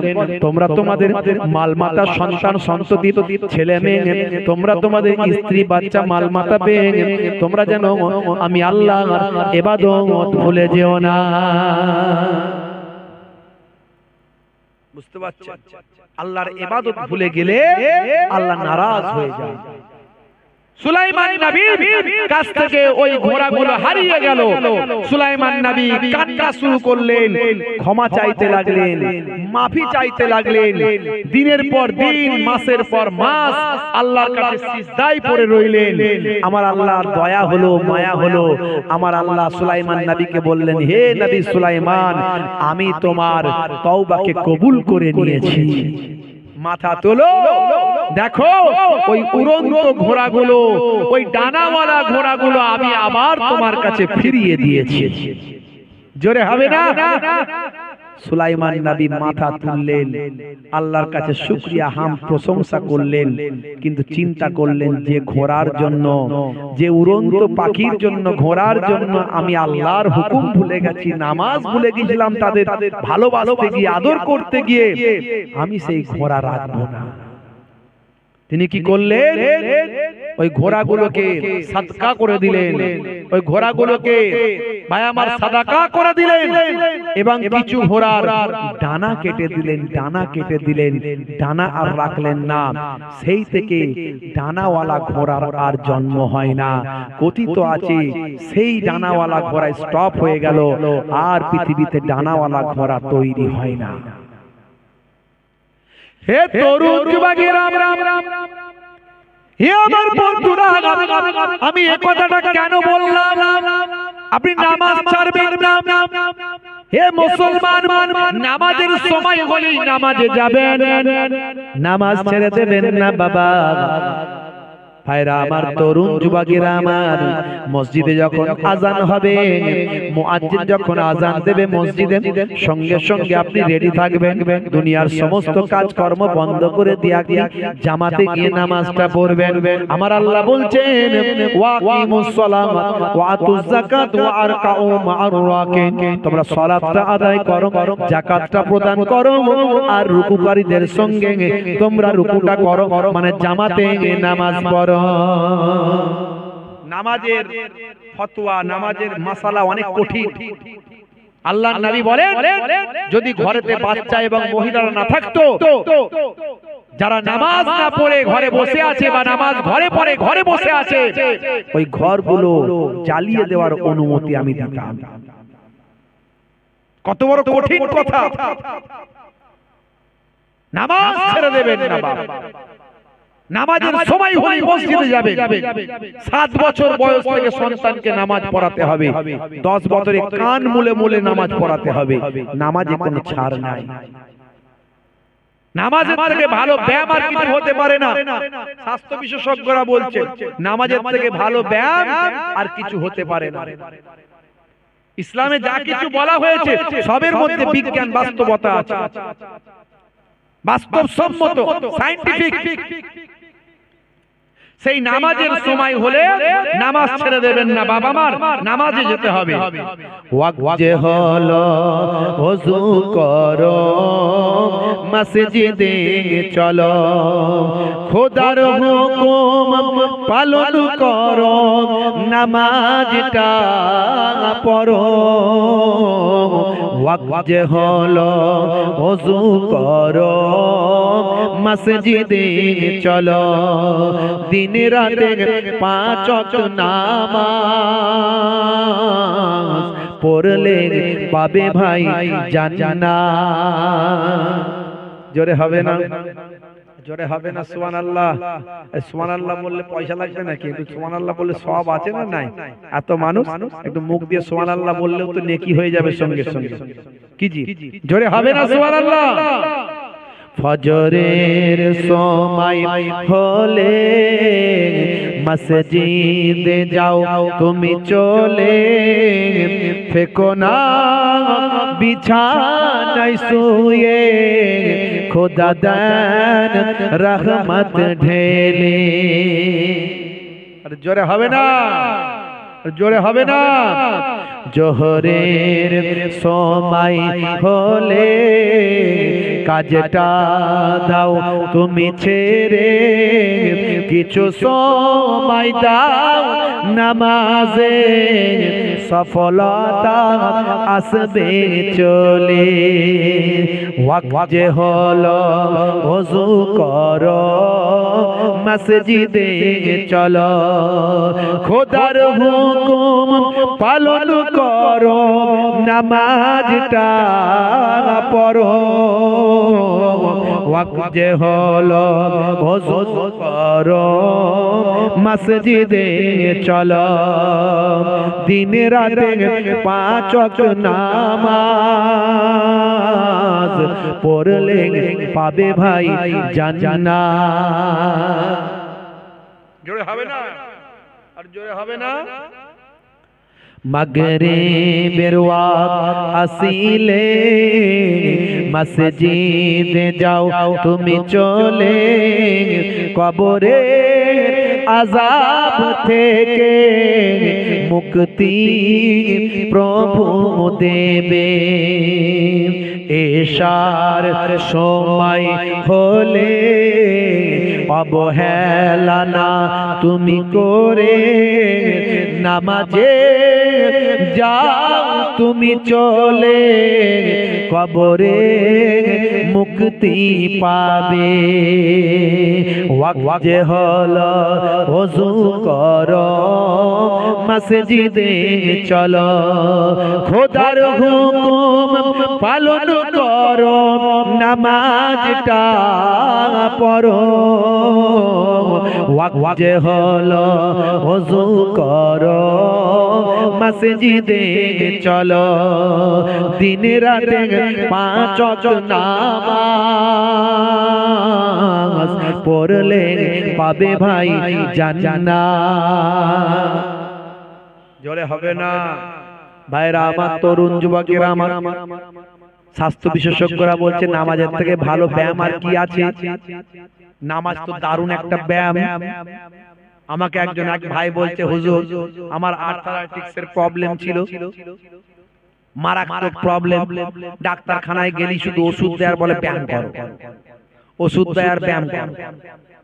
তোমরা তোমাদের মালমাতা, সন্তান সন্ততি, ছেলে মেয়ে, তোমরা তোমাদের স্ত্রী বাচ্চা মালমাতা পেয়ে তোমরা যেন আমি আল্লাহ ইবাদত ভুলে যেও না। বুঝতে পারছেন? আল্লাহর ইবাদত ভুলে গেলে আল্লাহ নারাজ হয়ে যায়। সুলাইমান নবীর কাছ থেকে ওই ঘোড়াগুলো হারিয়ে গেল। সুলাইমান নবী কান্না শুরু করলেন, ক্ষমা চাইতে লাগলেন, মাফি চাইতে লাগলেন। দিনের পর দিন, মাসের পর মাস আল্লাহর কাছে সিজদায় পড়ে রইলেন। আমার আল্লাহর দয়া হলো, মায়া হলো। আমার আল্লাহ সুলাইমান নবীকে বললেন, হে নবী সুলাইমান, আমি তোমার তওবাকে কবুল করে নিয়েছি। মাথা তোলো, দেখো ওই উড়ন্ত ঘোড়াগুলো, ওই ডানাওয়ালা ঘোড়াগুলো আমি আবার তোমার কাছে ফিরিয়ে দিয়েছি। জোরে হবে না? সুলাইমান নবী মাথা তুললেন, আল্লাহর কাছে শুকরিয়া হাম প্রশংসা করলেন, কিন্তু চিন্তা করলেন যে ঘোড়ার জন্য, যে উড়ন্ত পাখির জন্য, ঘোড়ার জন্য আমি আল্লাহর হুকুম ভুলে গেছি, নামাজ ভুলে গেছিলাম, তাদের ভালোবাসতে গিয়ে, আদর করতে গিয়ে আমি সেই ঘোড়া রাখবো না। তিনি কি করলেন? ওই ঘোড়াগুলোকে সাদকা করে দিলেন, ওই ঘোড়াগুলোকে ভাই আমার সাদাকা করে দিলেন, এবং কিছু ঘোড়ার ডানা কেটে দিলেন, ডানা কেটে দিলেন, ডানা আর রাখলেন না। সেই থেকে ডানাওয়ালা ঘোড়ার আর জন্ম হয় না। কথিত আছে সেই ডানাওয়ালা ঘোড়া স্টপ হয়ে গেল, আর পৃথিবীতে ডানাওয়ালা ঘোড়া তৈরি হয় না। হে তরুণ যুবকেরা, হে আমার বন্ধুরা, আমি এই কথাটা কেন বললাম? আপনি নামাজ ছাড়বেন না। হে মুসলমান, নামাজের সময় হলেই নামাজে যাবেন, নামাজ ছেড়ে দেবেন না বাবা। ভাইরা আমার, তরুণ যুবকেরা আমার, মসজিদে যখন আজান হবে, মুয়াজ্জিন যখন আজান দেবে মসজিদে, সঙ্গে সঙ্গে আপনি রেডি থাকবেন। দুনিয়ার সমস্ত কাজকর্ম বন্ধ করে দিয়ে জামাতে গিয়ে নামাজটা পড়বেন। আমার আল্লাহ বলছেন, ওয়াকিমুস সালাত ওয়া আতুজ যাকাত ওয়া আরকাউ মা'আর রাকিন, তোমরা সালাতটা আদায় করো, যাকাতটা প্রদান করো, আর রুকুকারীদের সঙ্গে তোমরা রুকুটা করো, মানে জামাতে নামাজ পড়ো। নামাজের ফতোয়া, নামাজের মাসালা অনেক কঠিন। আল্লাহর নবী বলেন, যদি ঘরেতে বাচ্চা এবং মহিলারা না থাকতো, যারা নামাজ না পড়ে ঘরে বসে আছে, বা নামাজ ঘরে পড়ে ঘরে বসে আছে, ওই ঘরগুলো জ্বালিয়ে দেওয়ার অনুমতি আমি দিতাম। কত বড় কঠিন কথা! নামাজ ছেড়ে দেবেন না বাবা। নামাজের সময় হলেই মসজিদে যাবে। 7 বছর বয়স থেকে সন্তানকে নামাজ পড়াতে হবে, 10 বছরে কান মুলে মুলে নামাজ পড়াতে হবে। নামাজে কোনো ছাড় নাই। নামাজের থেকে ভালো ব্যায়াম আর কিছু হতে পারে না। স্বাস্থ্য বিশেষজ্ঞরা বলছে, নামাজের থেকে ভালো ব্যায়াম আর কিছু হতে পারে না। ইসলামে যা কিছু বলা হয়েছে সবের মধ্যে বিজ্ঞান, বাস্তবতা আছে, বাস্তবসম্মত, সায়েন্টিফিক। সেই নামাজের সময় হলে নামাজ ছেড়ে দেবেন না বাবা, আমার নামাজে যেতে হবে। ওয়াক্ত হলো, ওযু করো, মসজিদে চলো, খোদার হুকুম পালন করো, নামাজটা পড়ো। ওয়াক্ত হলো, ওযু করো, মসজিদে চলো, দিন রাতে 5 ওয়াক্ত নামাজ পড়লে পাবে ভাই জান্নাত। জোরে হবে না? জোরে হবে না? সুবহানাল্লাহ। সুবহানাল্লাহ বললে পয়সা লাগবে নাকি? একটু সুবহানাল্লাহ বললে সওয়াব আছে না নাই? এত মানুষ, একটু মুখ দিয়ে সুবহানাল্লাহ বললেও তো নেকি হয়ে যাবে সঙ্গে সঙ্গে। কি জি? জোরে হবে না সুবহানাল্লাহ? ফজরের সময় হলে মসজিদে যাও তুমি চলে, ফেকো না বিছানায় শুয়ে, খোদা দেন রহমত ঢেলে। আরে জোরে হবে না? জোরে হবে না? জোহরের সময় হলে কাজটা দাও তুমি ছেড়ে, কিছু সময় দাও নামাজে, সফলতা আসবে চলে। ওয়াক্ত যে হলো ওযু করো মসজিদে চলো, খোদার হুকুম পালন করো নামাজটা পড়ো। ওয়াক্ত যে হলো ওযু করো মসজিদে চলো, দিন রাতে 5 ওয়াক্ত নামাজ পড়লে পাবে ভাই জান্নাত। জোরে হবে না? আর জোরে হবে না? মাগরিবের ওয়াক্ত আসিলে মসজিদে যাও তুমি চলে, কবরে আযাব থেকে মুক্তি প্রভু দেবে। এশার সময় হলে অবহেলা না তুমি করে, নামাজে যাও তুমি চলে, কবরে মুক্তি পাবে। ওয়াক্ত যে হলো ওযু করো মসজিদে চলো, খোদার হুকুম পালন করো নামাজটা পড়ো। ওয়াক্ত যে হলো ওযু করো মসজিদে চলো, দিন রাতে 5 ওয়াক্ত নামাজ পড়লে পাবে ভাই জান্নাত। জোরে হবে না? ভাইরা আমার, তরুণ যুবকেরা আমার, স্বাস্থ্য বিশেষজ্ঞরা বলছে নামাজের থেকে ভালো ব্যায়াম আর কি আছে? নামাজ তো দারুণ একটা ব্যায়াম। আমাকে এক ভাই বলছে, হুজুর আমার আর্থারাইটিসের প্রবলেম ছিল, মারাত্মক প্রবলেম, ডাক্তারখানায় গেলি শুধু ওষুধ দেয় আর বলে ব্যায়াম করো, ওষুধ দেয় আর ব্যায়াম করো,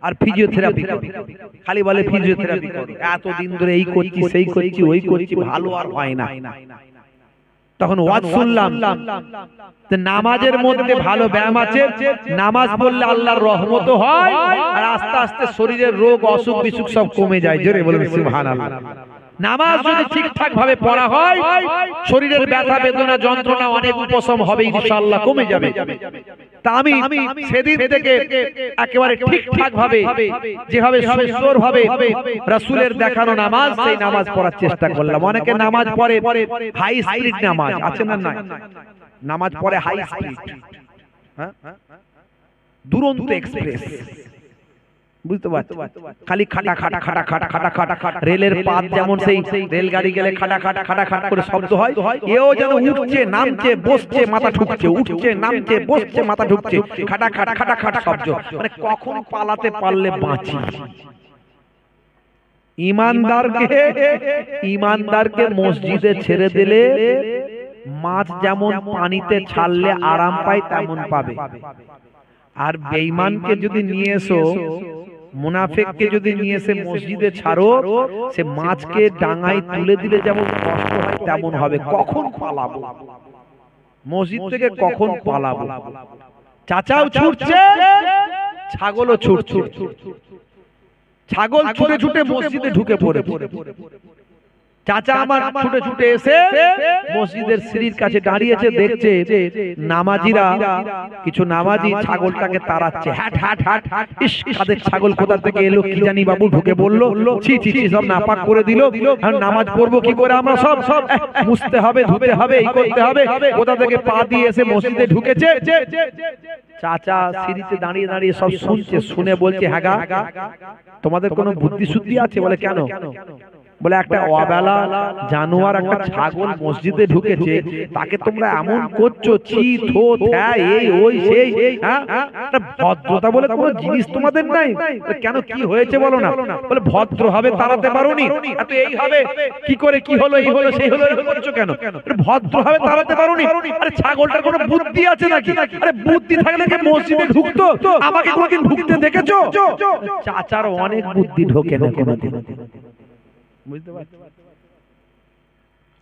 আর ফিজিওথেরাপি করো, খালি বলে ফিজিওথেরাপি করো, এতদিন ধরে এই করছি সেই করছি ওই করছি, ভালো আর হয় না। তখন ওয়াজ শুনলাম যে নামাজের মধ্যে ভালো ব্যায়াম আছে, নামাজ পড়লে আল্লাহর রহমত হয়, আর আস্তে আস্তে শরীরের রোগ অসুখ বিসুখ সব কমে যায়। জোরে বলুন সুবহানাল্লাহ। নামাজ যদি ঠিকঠাক ভাবে পড়া হয়, শরীরের ব্যথা বেদনা যন্ত্রণা অনেক উপশম হবে, ইনশাআল্লাহ কমে যাবে। তা আমি সেদিন থেকে একেবারে ঠিকঠাক ভাবে, যেভাবে সুন্দর ভাবে রাসূলের দেখানো নামাজ, সেই নামাজ পড়ার চেষ্টা করলাম। অনেকে নামাজ পড়ে হাই স্পিড নামাজ, আছে না? নাই, নামাজ পড়ে হাই স্পিড, হ্যাঁ, দুরন্ত এক্সপ্রেস, বুঝতে পারছো? খালি খাটা খাটা খাটা খাটা খাটা খাটা খাটা, রেলের পাত যেমন সেই রেলগাড়ি গেলে খাটা খাটা খাটা খাটা করে শব্দ হয়, এও যেন উঠছে নামছে বসছে মাথা ঠুকছে, উঠছে নামছে বসছে মাথা ঠুকছে, খাটা খাটা খাটা খাটা শব্দ। মানে কখন পালাতে পারলে বাঁচি। ইমানদারকে মসজিদে ছেড়ে দিলে মাছ যেমন পানিতে ছাড়লে আরাম পায় তেমন পাবে, আর বেঈমানকে যদি নিয়ে এসো, মুনাফিককে যদি নিয়ে এসে মসজিদে ছাড়ো, সে মাছকে ডাঙায় তুলে দিলে যেমন কষ্ট হয় তেমন হবে। কখন পালাবো মসজিদ থেকে, কখন পালাবো? চাচাও ছুটছে, ছাগলও ছুটছে, ছাগল ছুটে ছুটে মসজিদে ঢুকে পড়ে। চাচা আমার ছুটে ছুটে এসে মসজিদের সিঁড়ির কাছে দাঁড়িয়েছে, দেখছে নামাজিরা, কিছু নামাজি ছাগলটাকে তাড়াচ্ছে, হ্যাট হ্যাট হ্যাট হ্যাট, ইস কাদের ছাগল কোথা থেকে এলো কি জানি, বাবু ঢুকে বললো, ছি ছি ছি, সব নাপাক করে দিল। আর নামাজ পড়বো কি করে আমরা? সব সব মুছতে হবে, ধুতে হবে, এই করতে হবে, কোথা থেকে পা দিয়ে এসে মসজিদে ঢুকেছে। চাচা সিঁড়িতে দাঁড়িয়ে দাঁড়িয়ে সব শুনছে, শুনে বলছে, হ্যাঁ গা, তোমাদের কোনো বুদ্ধি শুদ্ধি আছে? বলে কেন? বলে একটা অবেলা জানোয়ার, একটা ছাগল মসজিদে ঢুকেছে, তাকে তোমরা এমন করছো, ছি থো থ্যা এই ওই সেই, হ্যাঁ, ভদ্রতা বলে কোনো জিনিস তোমাদের নাই? কেন, কি হয়েছে বলো না? বলে ভদ্র হবে তাড়াতে পারোনি, এত এই হবে কি করে, কি হলো এই হলো সেই হলো, করছো কেন? ভদ্র হবে তাড়াতে পারোনি? আরে ছাগলটার কোনো বুদ্ধি আছে নাকি? আরে বুদ্ধি থাকলে কি মসজিদে ঢুকতো? আমাকে কোনদিন ঢুকতে দেখেছো? চাচার অনেক বুদ্ধি ঢোকে না কোনদিন, বুঝতে পারছো?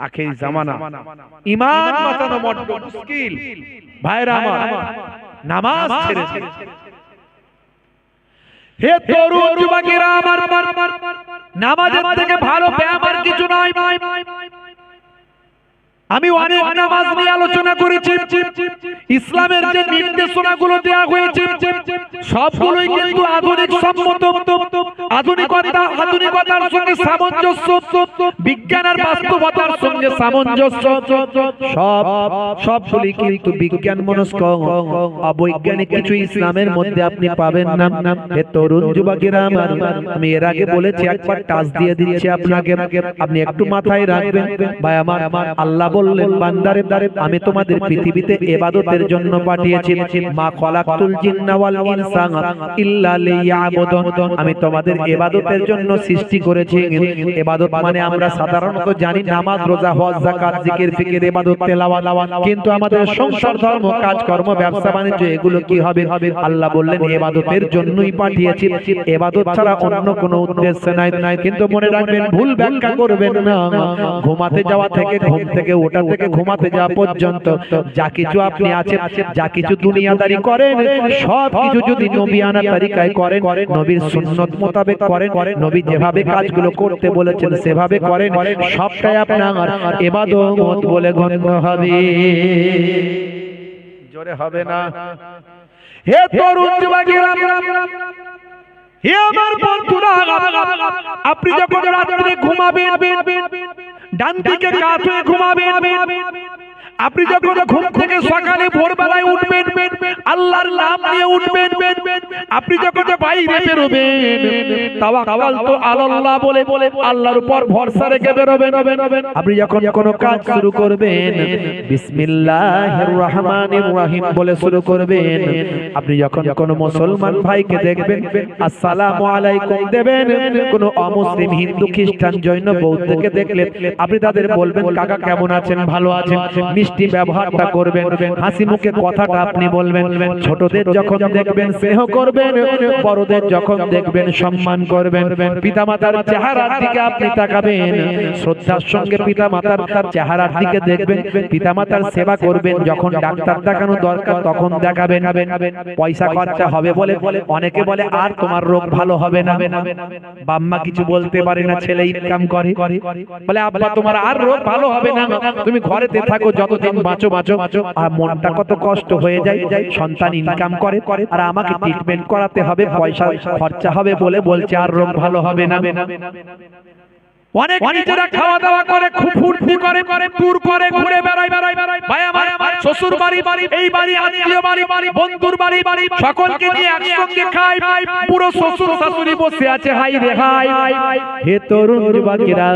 আখেরি জামানা, ঈমান বাঁচানো বড় মুশকিল। ভাইরা আমার, নামাজ ছেড়ে দিন। হে তরুণ যুবকেরা আমার, নামাজের থেকে ভালো ব্যায়াম আর কিছু নাই। আমি অনেক নামাজ নিয়ে আলোচনা করেছি। ইসলামের যে নির্দেশনাগুলো দেওয়া হয়েছে সবগুলোই কিন্তু আধুনিক সম্মত, আধুনিকতার সঙ্গে সামঞ্জস্য, বিজ্ঞান আর বাস্তবতার সঙ্গে সামঞ্জস্য। সবগুলি কিন্তু বিজ্ঞান মনস্ক, অবৈজ্ঞানিক কিছু ইসলামের মধ্যে আপনি পাবেন না। হে তরুণ যুবকেরা আমার, আমি এর আগে বলেছি, একবার টাচ দিয়ে দিচ্ছি আপনাকে, আপনি একটু মাথায় রাখবেন। ভাই আমার, আল্লাহ বললেন বান্দারে, আমি তোমাদের পৃথিবীতে ইবাদতের জন্য পাঠিয়েছি। মা খলাকতুল জিন্না ওয়াল ইনসানা ইল্লা লিয়াবুদুন, আমি তোমাদের ইবাদতের জন্য সৃষ্টি করেছি। ইবাদত মানে আমরা সাধারণত জানি নামাজ, রোজা, হজ, যাকাত, জিকির, ফিকির, ইবাদত, তেলাওয়াত। কিন্তু আমাদের সংসার, ধর্ম, কাজকর্ম, ব্যবসা বাণিজ্য এগুলো কি হবে? আল্লাহ বললেন ইবাদতের জন্যই পাঠিয়েছি, ইবাদত ছাড়া অন্য কোনো উদ্দেশ্য নাই। কিন্তু মনে রাখবেন, ভুল ব্যাখ্যা করবেন না। ঘুমাতে যাওয়া থেকে, ঘুম থেকে ওঠা থেকে ঘুমাতে যাওয়া পর্যন্ত যা কিছু আপনি আছেন, যা কিছু দুনিয়াদারি করেন, সব কিছু যদি নবিয়ানা তরিকায় করেন, নবীর সুন্নত মোতাবেক করেন, নবী যেভাবে কাজগুলো করতে বলেছেন সেভাবে করেন, সবটাই আপনার ইবাদত বলে গণ্য হবে। জোরে হবে না? হে তরুণ যুবকেরা, হে আমার বন্ধুরা, আপনি যখন রাতে ঘুমাবেন, ডান দিকে কাত হয়ে ঘুমাবেন। আপনি যখন ঘুম থেকে সকালে ভোরবেলায় উঠবেন, আল্লাহর নাম নিয়ে উঠবেন। আপনি যখন বাইরে বেরোবেন, তাওয়াক্কালতু আলাল্লাহ বলে আল্লাহর উপর ভরসা রেখে বেরোবেন। আপনি যখন কোনো কাজ শুরু করবেন, বিসমিল্লাহির রহমানির রহিম বলে শুরু করবেন। আপনি যখন কোনো মুসলমান ভাইকে দেখবেন, আসসালামু আলাইকুম দেবেন। কোনো অমুসলিম, হিন্দু, খ্রিস্টান, জৈন, বৌদ্ধকে দেখলে আপনি তাদের বলবেন, কাকা কেমন আছেন? ভালো আছেন। মিষ্টি ব্যবহারটা করবেন, হাসি মুখে কথাটা আপনি বলবেন। ছোটদের যখন দেখবেন স্নেহ করবেন, বড়দের যখন দেখবেন সম্মান করবেন। পিতামাতার চেহারার দিকে আপনি তাকাবেন, শ্রদ্ধার সঙ্গে পিতামাতার চেহারার দিকে দেখবেন। পিতামাতার সেবা করবেন, যখন ডাক্তার দেখানো দরকার তখন দেখাবেন। পয়সা খরচা হবে বলে অনেকে বলে আর তোমার রোগ ভালো হবে না। বাম্মা কিছু বলতে পারে না, ছেলে ইনকাম করে, বলে আব্বা তোমার আর রোগ ভালো হবে না, তুমি ঘরেতে থাকো, যতদিন বাঁচো। আর মনটা কত কষ্ট হয়ে যায়, সন্তান ইনকাম করে আর আমাকে ট্রিটমেন্ট করাতে হবে, পয়সা খরচা হবে বলে বলছে আর রোগ ভালো হবে না। অনেক নিজেরা খাওয়া দাওয়া করে, খুব ফুর্তি করে, ট্যুর করে, ঘুরে বেড়ায়। ভাই আমার, শ্বশুর বাড়ি, এই বাড়ি, আত্মীয় বাড়ি, বন্ধুর বাড়ি, সকলকে নিয়ে একসঙ্গে খায়। পুরো শ্বশুর শাশুড়ি বসে আছে, হাই রে হাই। হে তরুণ যুবকেরা,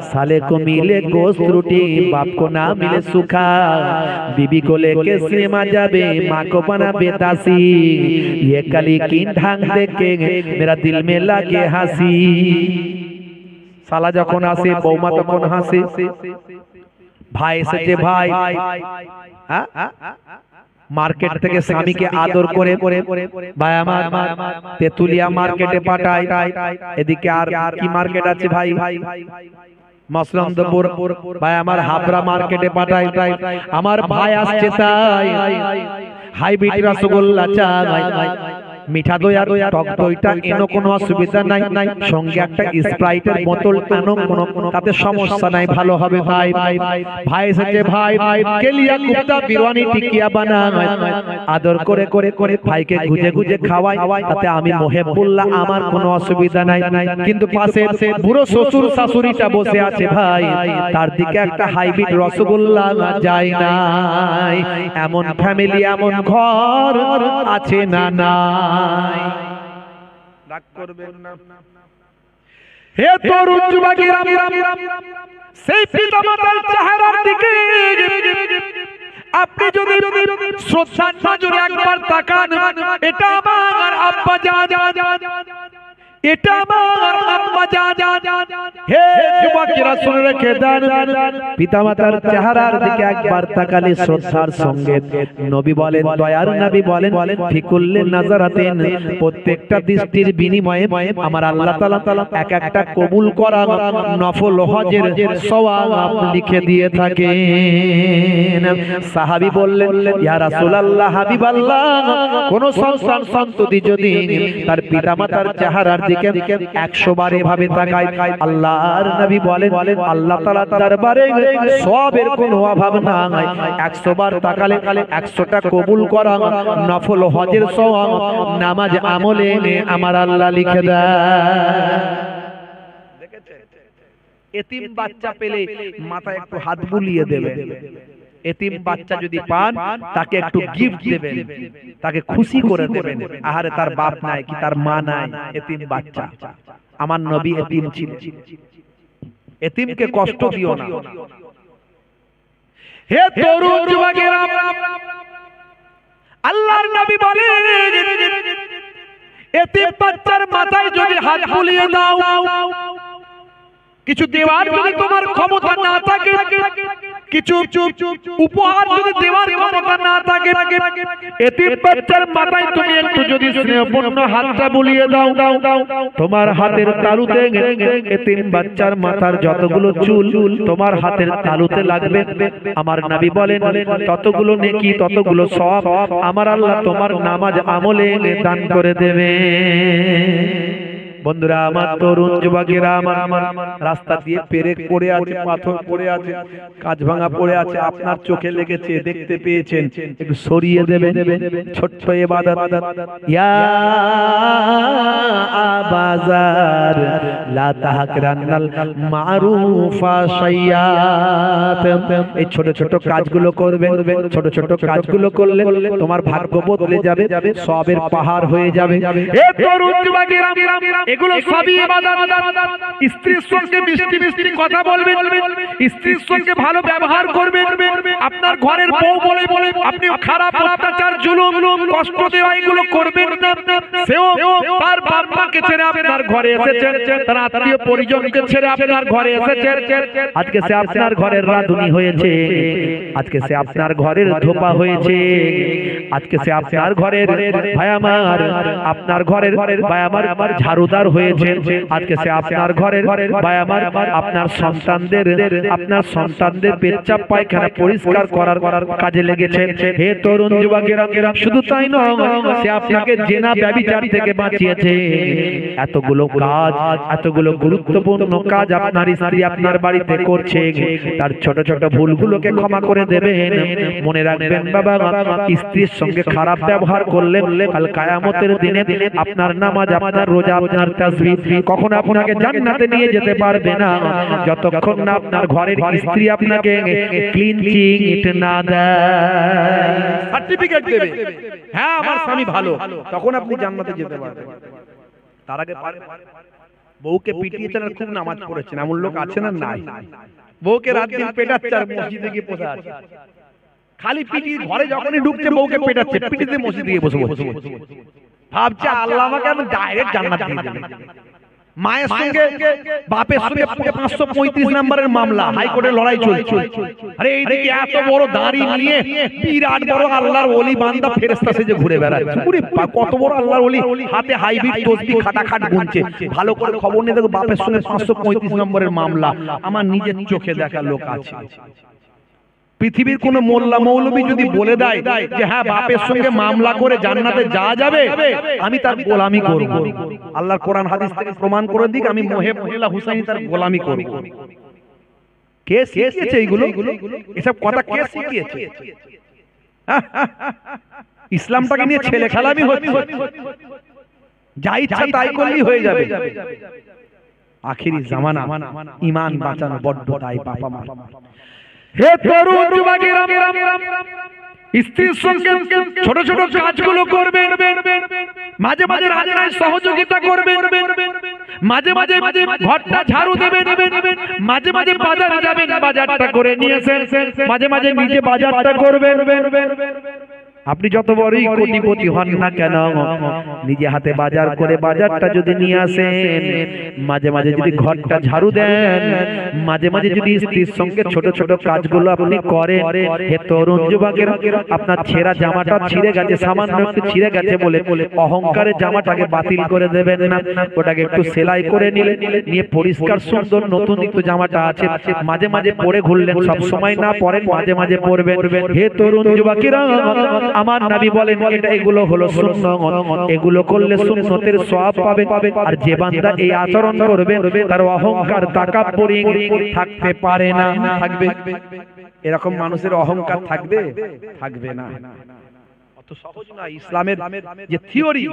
साले को मिले गोश्त रोटी, बाप को ना मिले सूखा, बीबी को लेके सिनेमा जाबे, माँ को बनाबे दासी। ये कली की ढंग देख के मेरा दिल में लगे हंसी। साला যখন আসে, বৌমা তখন হাসে। ভাই এসেছে, ভাই মার্কেট থেকে স্বামীকে আদর করে ভাই আমার তেতুলিয়া মার্কেটে পাঠায়। এদিকে আর কি মার্কেট আছে ভাই? মসলন্দপুর। ভাই আমার হাবড়া মার্কেটে পাঠায়। আমার ভাই আসছে তাই হাইব্রিড রসগোল্লা চাই, মিঠা দই আর টক দইটা এনো, কোনো অসুবিধা নাই। সঙ্গে একটা স্প্রাইটের বোতল আনো, কোনো তাতে সমস্যা নাই, ভালো হবে। ভাই ভাই এসেছে, ভাই কেলিয়া কুপ্তা বিরিয়ানি টিকিয়া বানায়। আদর করে ভাইকে গুজে খাওয়াই, তাতে আমি মোহেবুল্লাহ, আমার কোনো অসুবিধা নাই। কিন্তু পাশে বুড়ো শ্বশুর শাশুড়িটা বসে আছে ভাই, তার দিকে একটা হাইব্রিড রসগোল্লা যায় নাই। এমন ফ্যামিলি, এমন ঘর আছে না? রাগ করবেন না। হে তরুণ যুবকেরা, সেই পিতামাতার চেহারার দিকে আপনি যদি শ্রদ্ধার নজরে একবার তাকান, এটা আমার আব্বা জান, এটা আমার আম্মা জান। হে যুবকেরা শুনে রেখে দেন, পিতামাতার চেহারার দিকে একবার তাকালে শ্রদ্ধার সঙ্গে নবী বলেন, দয়ার নবী বলেন, ফিকুল্লে নাজারাতিন, প্রত্যেকটা দৃষ্টির বিনিময়ে আমার আল্লাহ তাআলা এক একটা কবুল করা নফল হজের সওয়াব লিখে দিয়ে থাকেন। সাহাবী বললেন, ইয়া রাসূলুল্লাহ, হাবিবাল্লাহ, কোন সন্তান সন্ততি যদি তার পিতামাতার চেহারার দিকে 100 বার এভাবে তাকায়, আল্লাহর নবী বলেন আল্লাহ তাআলার দরবারে সওয়াবের কোনো অভাব নাই। 100 বার তাকালে 100টা কবুল করা নফল হজের সওয়াব নামাজ আমলে আমার আল্লাহ লিখে দেয়। এতিম বাচ্চা পেলে মাথায় একটু হাত বুলিয়ে দেবে। এতিম বাচ্চা যদি পান তাকে একটু গিফট দেবেন, তাকে খুশি করে দেবেন। আহারে তার বাপ নাই কি তার মা নাই, এতিম বাচ্চা। আমার নবী এতিম ছিলেন। এতিমকে কষ্ট দিও না। হে তরুণ যুবকেরা, আল্লাহর নবী বলেন, এতিম বাচ্চার মাথায় যদি হাত বুলিয়ে দাও, কিছু দেওয়ার যদি তোমার ক্ষমতা না থাকে, কিছু উপহার যদি দেওয়ার ক্ষমতা না থাকে, এতিম বাচ্চার মাথায় তুমি একটু যদি স্নেহপূর্ণ হাতটা বুলিয়ে দাও, তোমার হাতের তালুতে এতিম বাচ্চার মাথার যতগুলো চুল তোমার হাতের তালুতে লাগবে, আমার নবী বলেন ততগুলো নেকি, ততগুলো সওয়াব আমার আল্লাহ তোমার নামাজ আমলে দান করে দেবে। বন্ধুরা আমার, তরুণ যুবকেরা আমার, রাস্তা দিয়ে পেরেক পড়ে আছে, পাথর পড়ে আছে, কাঁচ ভাঙা পড়ে আছে, আপনার চোখে লেগেছে, দেখতে পেয়েছেন, একটু সরিয়ে দেবেন। ছোট্ট ইবাদত, ইয়া আবাজার লা তাহকিরান্নাল মারুফা শাইয়াত। এই ছোট ছোট কাজগুলো করবেন, ছোট ছোট কাজগুলো করলে তোমার ভাগ্য বদলে যাবে, সওয়াবের পাহাড় হয়ে যাবে। এ তরুণ যুবকেরা, এগুলো সবই ইবাদত। স্ত্রীর সঙ্গে মিষ্টি মিষ্টি কথা বলবেন, স্ত্রীর সঙ্গে ভালো ব্যবহার করবেন। আপনার ঘরের বউ বলে আপনি খারাপ অত্যাচার জুলুম কষ্ট দেওয়া এগুলো করবেন না। সেও তার বাপ মাকে ছেড়ে আপনার ঘরে এসেছে, তার আত্মীয় পরিজনকে ছেড়ে আপনার ঘরে এসেছে। আজকে সে আপনার ঘরের রাঁধুনি হয়েছে, আজকে সে আপনার ঘরের ধোপা হয়েছে, আজকে সে আপনার ঘরের ভাই আমার, আপনার ঘরের ভাই আমার ঝাড়ুদার হয়েছে, আজকে সে আপনার ঘরের ভাই আমার, আপনার সন্তানদের পেচ্ছাপ পায়খানা পরিষ্কার করার কাজে লেগেছে। হে তরুণ যুবকেরা, শুধু তাই নয়, সে আপনাকে জেনা ব্যভিচার থেকে বাঁচিয়েছে। এতগুলো কাজ, এতগুলো গুরুত্বপূর্ণ কাজ আপনার স্ত্রী আপনার বাড়িতে করছে, তার ছোট ছোট ভুলগুলোকে ক্ষমা করে দেবেন। মনে রাখবেন বাবা, স্ত্রীর সঙ্গে খারাপ ব্যবহার করলে কাল কিয়ামতের দিনে আপনার নামাজ, আপনার রোজা, আপনার তাসবিহ কখনো আপনাকে জান্নাতে নিয়ে যেতে পারবে না, যতক্ষণ না আপনার ঘরের স্ত্রী আপনাকে ক্লিন চিট না দেয়, সার্টিফিকেট দেবে, হ্যাঁ আমার স্বামী ভালো, তখন আপনি জান্নাতে যেতে পারবেন। তার আগে বউকে পিটিয়েছেন আর খুব নামাজ পড়েছেন, এমন লোক আছে না? নাই। বউকে রাত দিন পেটাচ্ছে আর মসজিদে গিয়ে বসে আছে, খালি পিটি, ঘরে যখনই ঢুকছে বউকে পেটাচ্ছে, পিটিতে মসজিদে গিয়ে বসে বসে ভাবছে আল্লাহ আমাকে ডাইরেক্ট জান্নাত দিয়ে দেবে। মায়ের সঙ্গে বাপের সঙ্গে 535 নম্বরের মামলা, হাইকোর্টে লড়াই চলছে। আরে এইদিকে এত বড় দাড়ি নিয়ে বিরাট বড় আল্লাহর ওলি বান্দা ফেরেশতা সেজে ঘুরে বেড়াচ্ছে। পুরি কত বড় আল্লাহর ওলি, হাতে হাইব্রিড তসবিহ খাটাখাট গুনছে। ভালো করে খবর নিয়ে দেখো বাপের সঙ্গে 535 নম্বরের মামলা। আমার নিজের চোখে দেখা লোক আছে। পৃথিবীর কোন মোল্লা মৌলবী যদি বলে দেয় যে হ্যাঁ বাপের সঙ্গে মামলা করে জান্নাতে যাওয়া যাবে, আমি তার গোলামি করব। আল্লাহর কোরআন হাদিস থেকে প্রমাণ করে দিক, আমি মোহেবুল্লাহ হুসাইনি তার গোলামি করব। কে শিখিয়েছে এইগুলো? এসব কথা কে শিখিয়েছে? ইসলামটাকে নিয়ে ছেলে খেলামি হচ্ছে, যা ইচ্ছা তাই করলেই হয়ে যাবে। আখিরি জামানা, ঈমান বাঁচানো বড্ড তাই পাপা মার। হে তরুণ যুবকেরা, স্ত্রীর সঙ্গে ছোট ছোট কাজগুলো করবেন, মাঝে মাঝে রান্নায় সহযোগিতা করবেন, মাঝে মাঝে ঘরটা ঝাড়ু দেবেন, মাঝে মাঝে বাজারে যাবেন, বাজারটা করে নিয়ে এসেন, মাঝে মাঝে নিজে বাজারটা করবেন। আপনি যত বড়ই কোটিপতি হন না কেন, নিজে হাতে বাজার করে বাজারটা যদি নিয়ে আসেন, মাঝে মাঝে যদি ঘরটা ঝাড়ু দেন, মাঝে মাঝে যদি স্ত্রীর সঙ্গে ছোট ছোট কাজগুলো আপনি করেন, হে তরুণ যুবকেরা, আপনার ছেঁড়া জামাটা ছিঁড়ে গেছে, সামান্য একটু ছিঁড়ে গেছে বলে অহংকারের জামাটাকে বাতিল করে দেবেন না, ওটাকে একটু সেলাই করে নিয়ে পরিষ্কার সুন্দর নতুন একটু জামাটা আছে মাঝে মাঝে পরে ঘুরলেন, সব সময় না পরেন, মাঝে মাঝে পরবেন। হে তরুণ যুবকেরা, আমার নবী বলেন এগুলো হলো সুন্নাত, এগুলো করলে সুন্নতের সওয়াব পাবে। আর যে বান্দা এই আচরণ করবে তার অহংকার তাকাব্বুরি থাকতে পারে না। থাকবে এরকম মানুষের অহংকার থাকবে? থাকবে না। অত সহজ না ইসলামের যে থিওরি,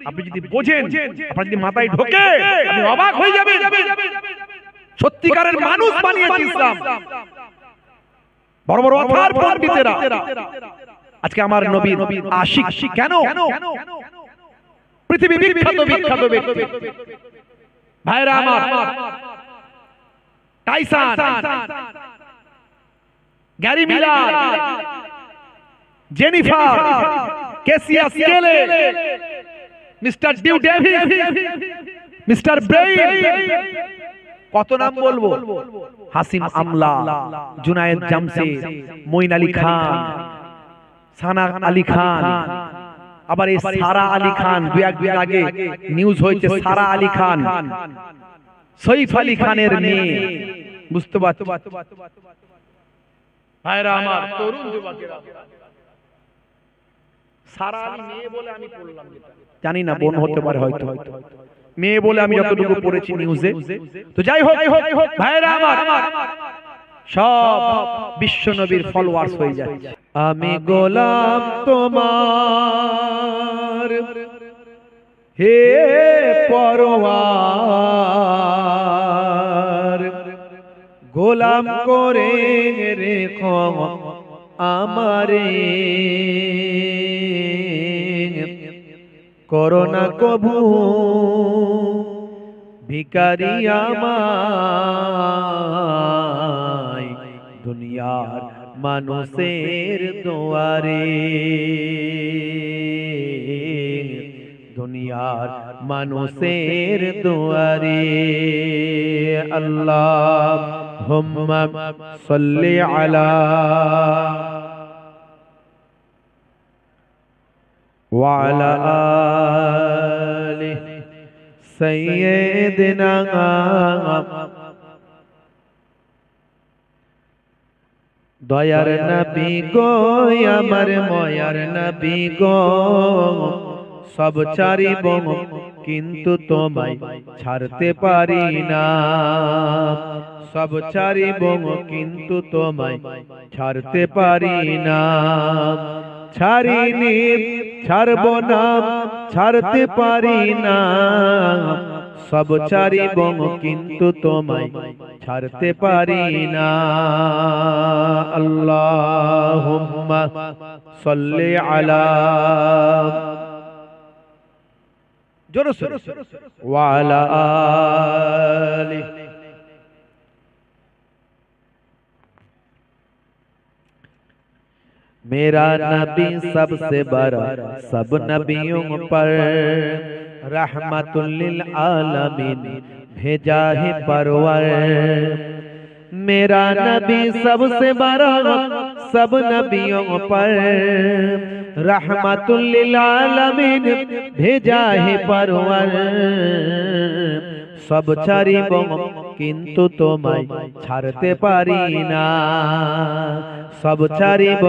আপনি যদি বোঝেন, আপনার যদি মাথায় ঢোকে, আপনি অবাক হয়ে যাবেন। সত্যিকারের মানুষ বানিয়েছে ইসলাম। বড় বড় অথার পণ্ডিতেরা আজকে আমার নবীর আশিক কেন? পৃথিবী বিখ্যাত বিখ্যাত ব্যক্তি ভাইরা আমার, Tyson, Gary Miller, Jennifer, Cassius Clay, mister Dew Davis, mister Brain, কত নাম বলবো, হাসিম আমলা, জুনায়েদ জামশেদ, মঈন আলী খান, সানা আলী খান, আবার এই সারা আলী খান, দুই একদিন আগে নিউজ হয়েছে সারা আলী খান সৈফ আলী খানের মেয়ে, বুঝতে পারছো ভাইরা আমার, তরুণ যুবকেরা, সারা আলী মেয়ে বলে আমি পড়লাম, জানি না বোন হতে পারে, হয়তো মেয়ে বলে আমি যতটুকু পড়েছি নিউজে। তো যাই হোক ভাইরা আমার, সব বিশ্ব নবীর ফলোয়ার্স হয়ে যাচ্ছে। আমি গোলাম তোমার হে পরওয়ার, গোলাম করে রেখো আমারে, করোনা কবু ভিখারি আমায়, দুনিয়ার মানুষের দুয়ারে, দুনিয়ার মানুষের দুয়ারে। আল্লাহুম্মা সাল্লি আলা ওয়া আলা আলি সাইয়্যিদিনা। দয়ার নবী গো, আমার ময়ার নবী গো, সব ছাড়িব কিন্তু তোমায় ছাড়তে পারি না, সব ছাড়িব কিন্তু তোমায় ছাড়তে পারি না, ছাড়িনি ছাড়ব না ছাড়তে পারি না, সব ছাড়িব কিন্তু তোমায় ছাড়তে পারি না। আল্লাহুম্মা সাল্লি আলা জোরে জোরে ওয়া আলা আলি। मेरा नबी सबसे बड़ा सब नबियों पर रहमतुल लिल आलमीन भेजा है परवर। मेरा नबी सबसे बड़ा सब नबियों पर रहमतुल लिल आलमीन भेजा है परवर। सब ছাড়িব কিন্তু তোমায় ছাড়তে পারি না, সব ছাড়িব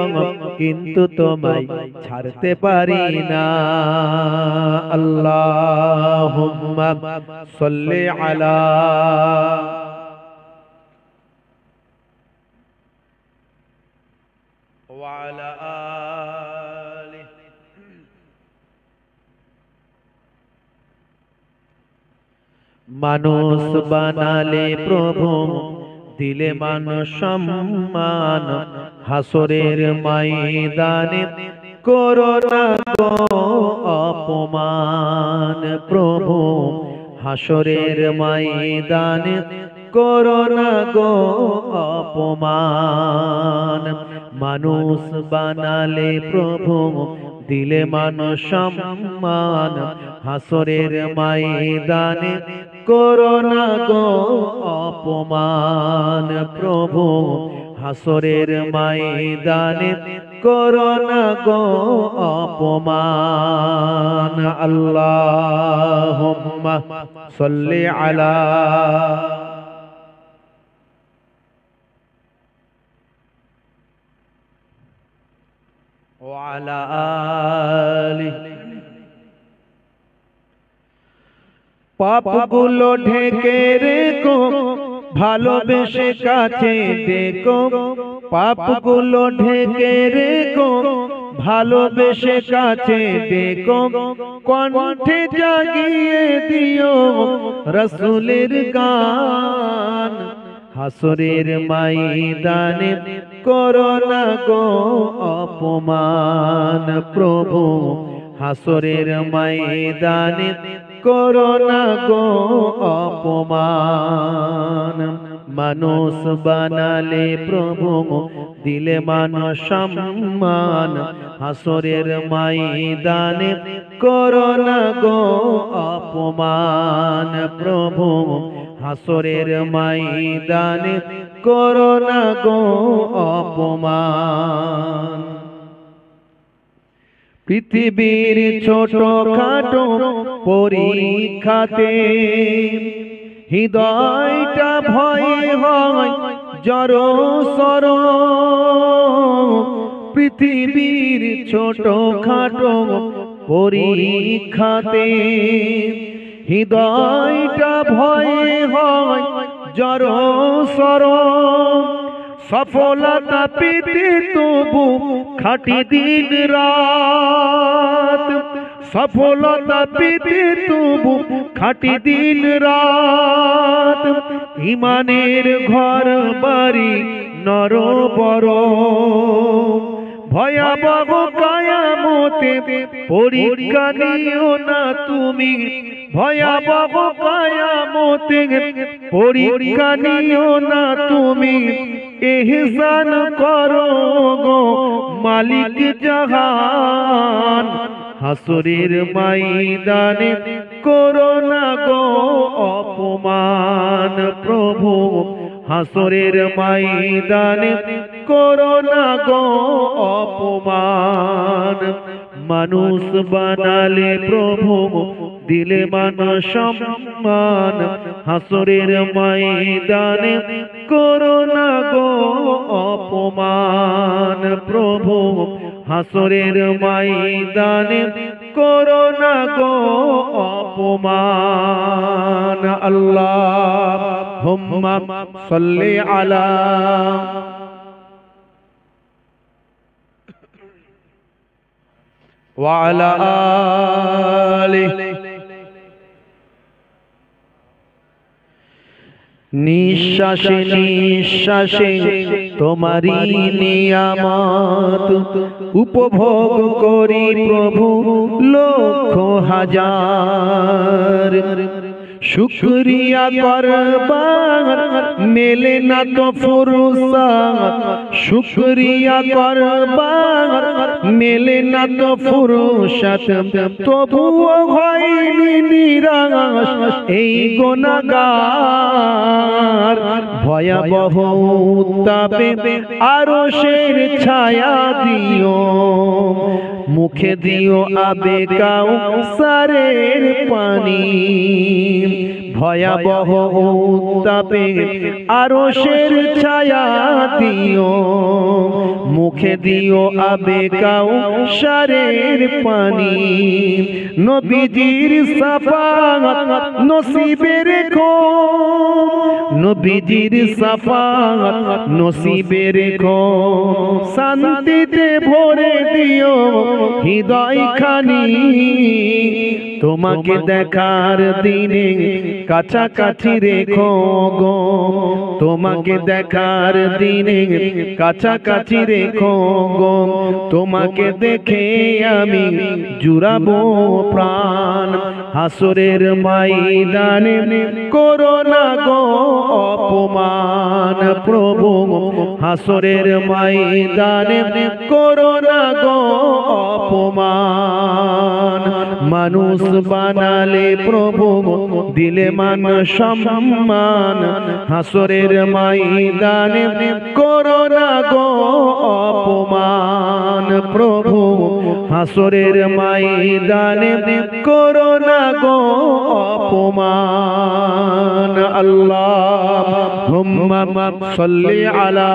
কিন্তু তোমায় ছাড়তে পারি না। আল্লাহুম্মা সাল্লি আলা ওয়া আলা আলি। মানুষ বানালে প্রভু দিলে মানুষ সম্মান, হাসরের ময়দানে করোনা গো অপমান। প্রভু হাসরের ময়দানে করোনা গো অপমান। মানুষ বানালে প্রভু দিলে মানুষ সম্মান, হাসরের ময়দানে করোনা গো অপমান। প্রভু হাসরের ময়দানে করোনা গো অপমান। আল্লাহুম্মা সাল্লি আলা ওয়া আলা আলিহি। পাপগুলো ঢেকে রেখো, ভালোবেসে কাছে ডেকো। পাপগুলো ঢেকে রেখো, ভালোবেসে কাছে ডেকো। কণ্ঠে জাগিয়ে দিও রাসূলের গান, হাসরের ময়দানে করোনা গো অপমান। প্রভু হাসরের ময়দানে করোনা গো অপমান। মানুষ বানালে প্রভু দিলে মানুষ সম্মান, হাসরের ময়দানে করোনা গো অপমান। প্রভু হাসরের ময়দানে করোনা গো অপমান। পৃথিবীর ছোট খাটো পরীক্ষাতে হৃদয়টা ভয় হয় জড়সড়। পৃথিবীর ছোট খাটো পরীক্ষাতে হৃদয়টা ভয় হয় জড়সড়। সফলতা পেতে তবু খাটি দিন রাত, সফলতা পেতে তবু খাটি দিন রাত। ইমানের ঘর বাড়ি নরবর, ভয়াবহ কিয়ামতে পরীক্ষা নিও না তুমি। ভয়াবহ কিয়ামতে পরীক্ষা নিও না তুমি। ইহসান করো গো মালিক জাহান, হাসরের ময়দানে করোনা গো অপমান। প্রভু হাসরের ময়দানে করোনা গো অপমান। মানুষ বানালে প্রভু দিলে মানুষ সম্মান, হাসরের ময়দানে করোনা গো অপমান। প্রভু হাসরের ময়দানে করোনা গো অপমান। আল্লাহুম্মা সাল্লি আলা ওয়া আলা আলিহি। নিঃশ্বাসে নিঃশ্বাসে তোমারি নিয়ামত উপভোগ করি প্রভু লক্ষ হাজার। শুকরিয়া করবার মেলে না তো ফুরসাত, শুকরিয়া করবার মেলে না তো ফুরসাত। তবুও হয়নি নিরাশ এই গুনাহগার। ভয়াবহ উত্তাপে আরশের ছায়া দিও, মুখে দিও আবে কাউসারের পানি। ভয়াবহ উত্তাপে আরশের ছায়া দিও, মুখে দিও আবে কাউসারের পানি। নবীজির শাফাআত নসিবে রেখো, নবীজির শাফাআত নসিবে রেখো। শান্তিতে ভরে দিও হৃদয় খানি, তোমাকে দেখার দিনে কাছাকাছি রেখো গো। তোমাকে দেখার দিনে কাছাকাছি রেখো গো। তোমাকে দেখে আমি জুড়াবো প্রাণ, হাসরের ময়দানে করো না গো অপমান প্রভু হাসরের ময়দানে করো না গো অপমান মানুষ বানালে প্রভু দিলে মান সম্মান হাসরের ময়দানে করো না গো অপমান প্রভু হাসরের ময়দানে করো না গো অপমান আল্লাহুম্মা সাল্লি আলা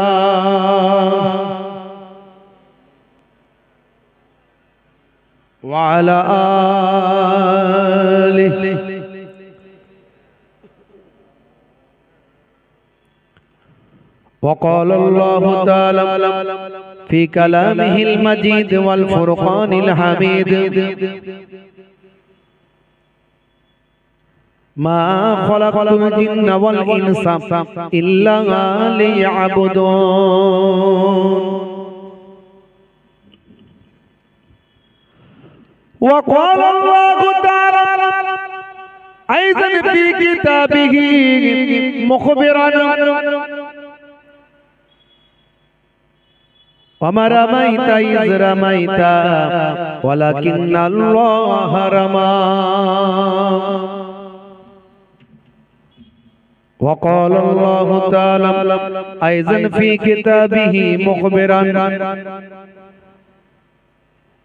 ওয়া আলা আলিহি وقال الله تعالى في كلامه المجيد والفرقان الحميد ما خلقت الجن والإنس إلا ليعبدون وقال الله تعالى أيضا في كتابه مخبرا وما رميت إذ رميت ولكن الله رمى وقال الله تعالى أيضا في كتابه مخبرا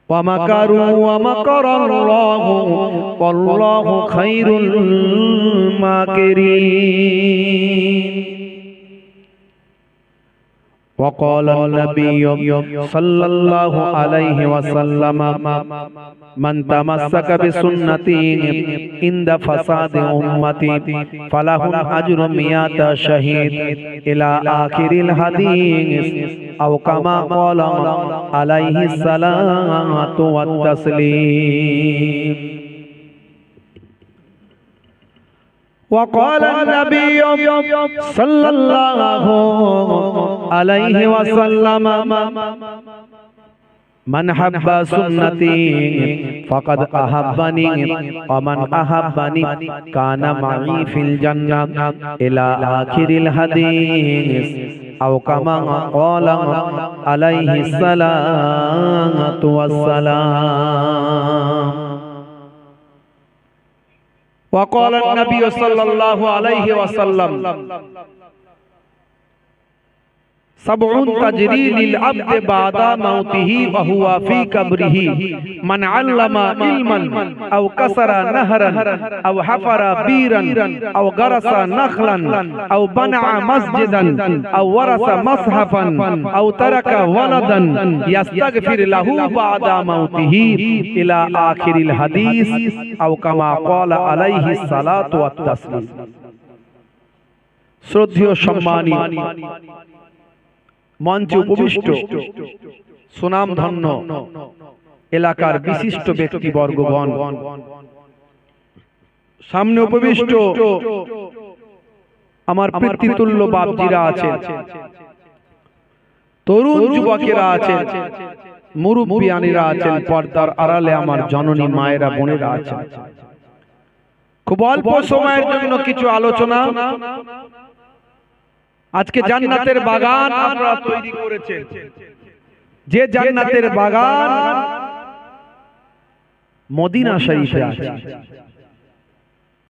ومكروا ومكر الله والله خير الماكرين وقال النبي صلى الله عليه وسلم من تمسك بسنتي عند فساد أمتي فله أجر 100 شهيد إلى آخر الحديث أو كما قال عليه الصلاة والتسليم وقال النبي صلى الله عليه وسلم من حب سنتي فقد أحبني ومن أحبني كان معي في الجنة إلى آخر الحديث أو كما قال عليه الصلاة والسلام وقال النبي صلى الله عليه وسلم سبع تجري للعبد بعد موته وهو في قبره من علم علما أو كسر نهرا أو حفر بيرا أو غرس نخلا أو بنى مسجدا أو ورث مصحفا أو ترك ولدا يستغفر له بعد موته إلى آخر الحديث أو كما قال عليه الصلاة والتسليم শ্রদ্ধেয় সম্মানী মঞ্চে উপবিষ্ট সুনামধন্য এলাকার বিশিষ্ট ব্যক্তিবর্গগণ সামনে উপবিষ্ট আমার পিতৃতুল্য বাপজিরা আছেন তরুণ যুবকেরা আছেন মুরব্বিয়ানিরা আছেন পর্দার আড়ালে আমার জননী মায়েরা বোনেরা আছেন খুব অল্প সময়ের জন্য কিছু আলোচনা আজকে জান্নাতের বাগান আপনারা তৈরি করেছেন যে জান্নাতের বাগান মদিনা শরীফে আছে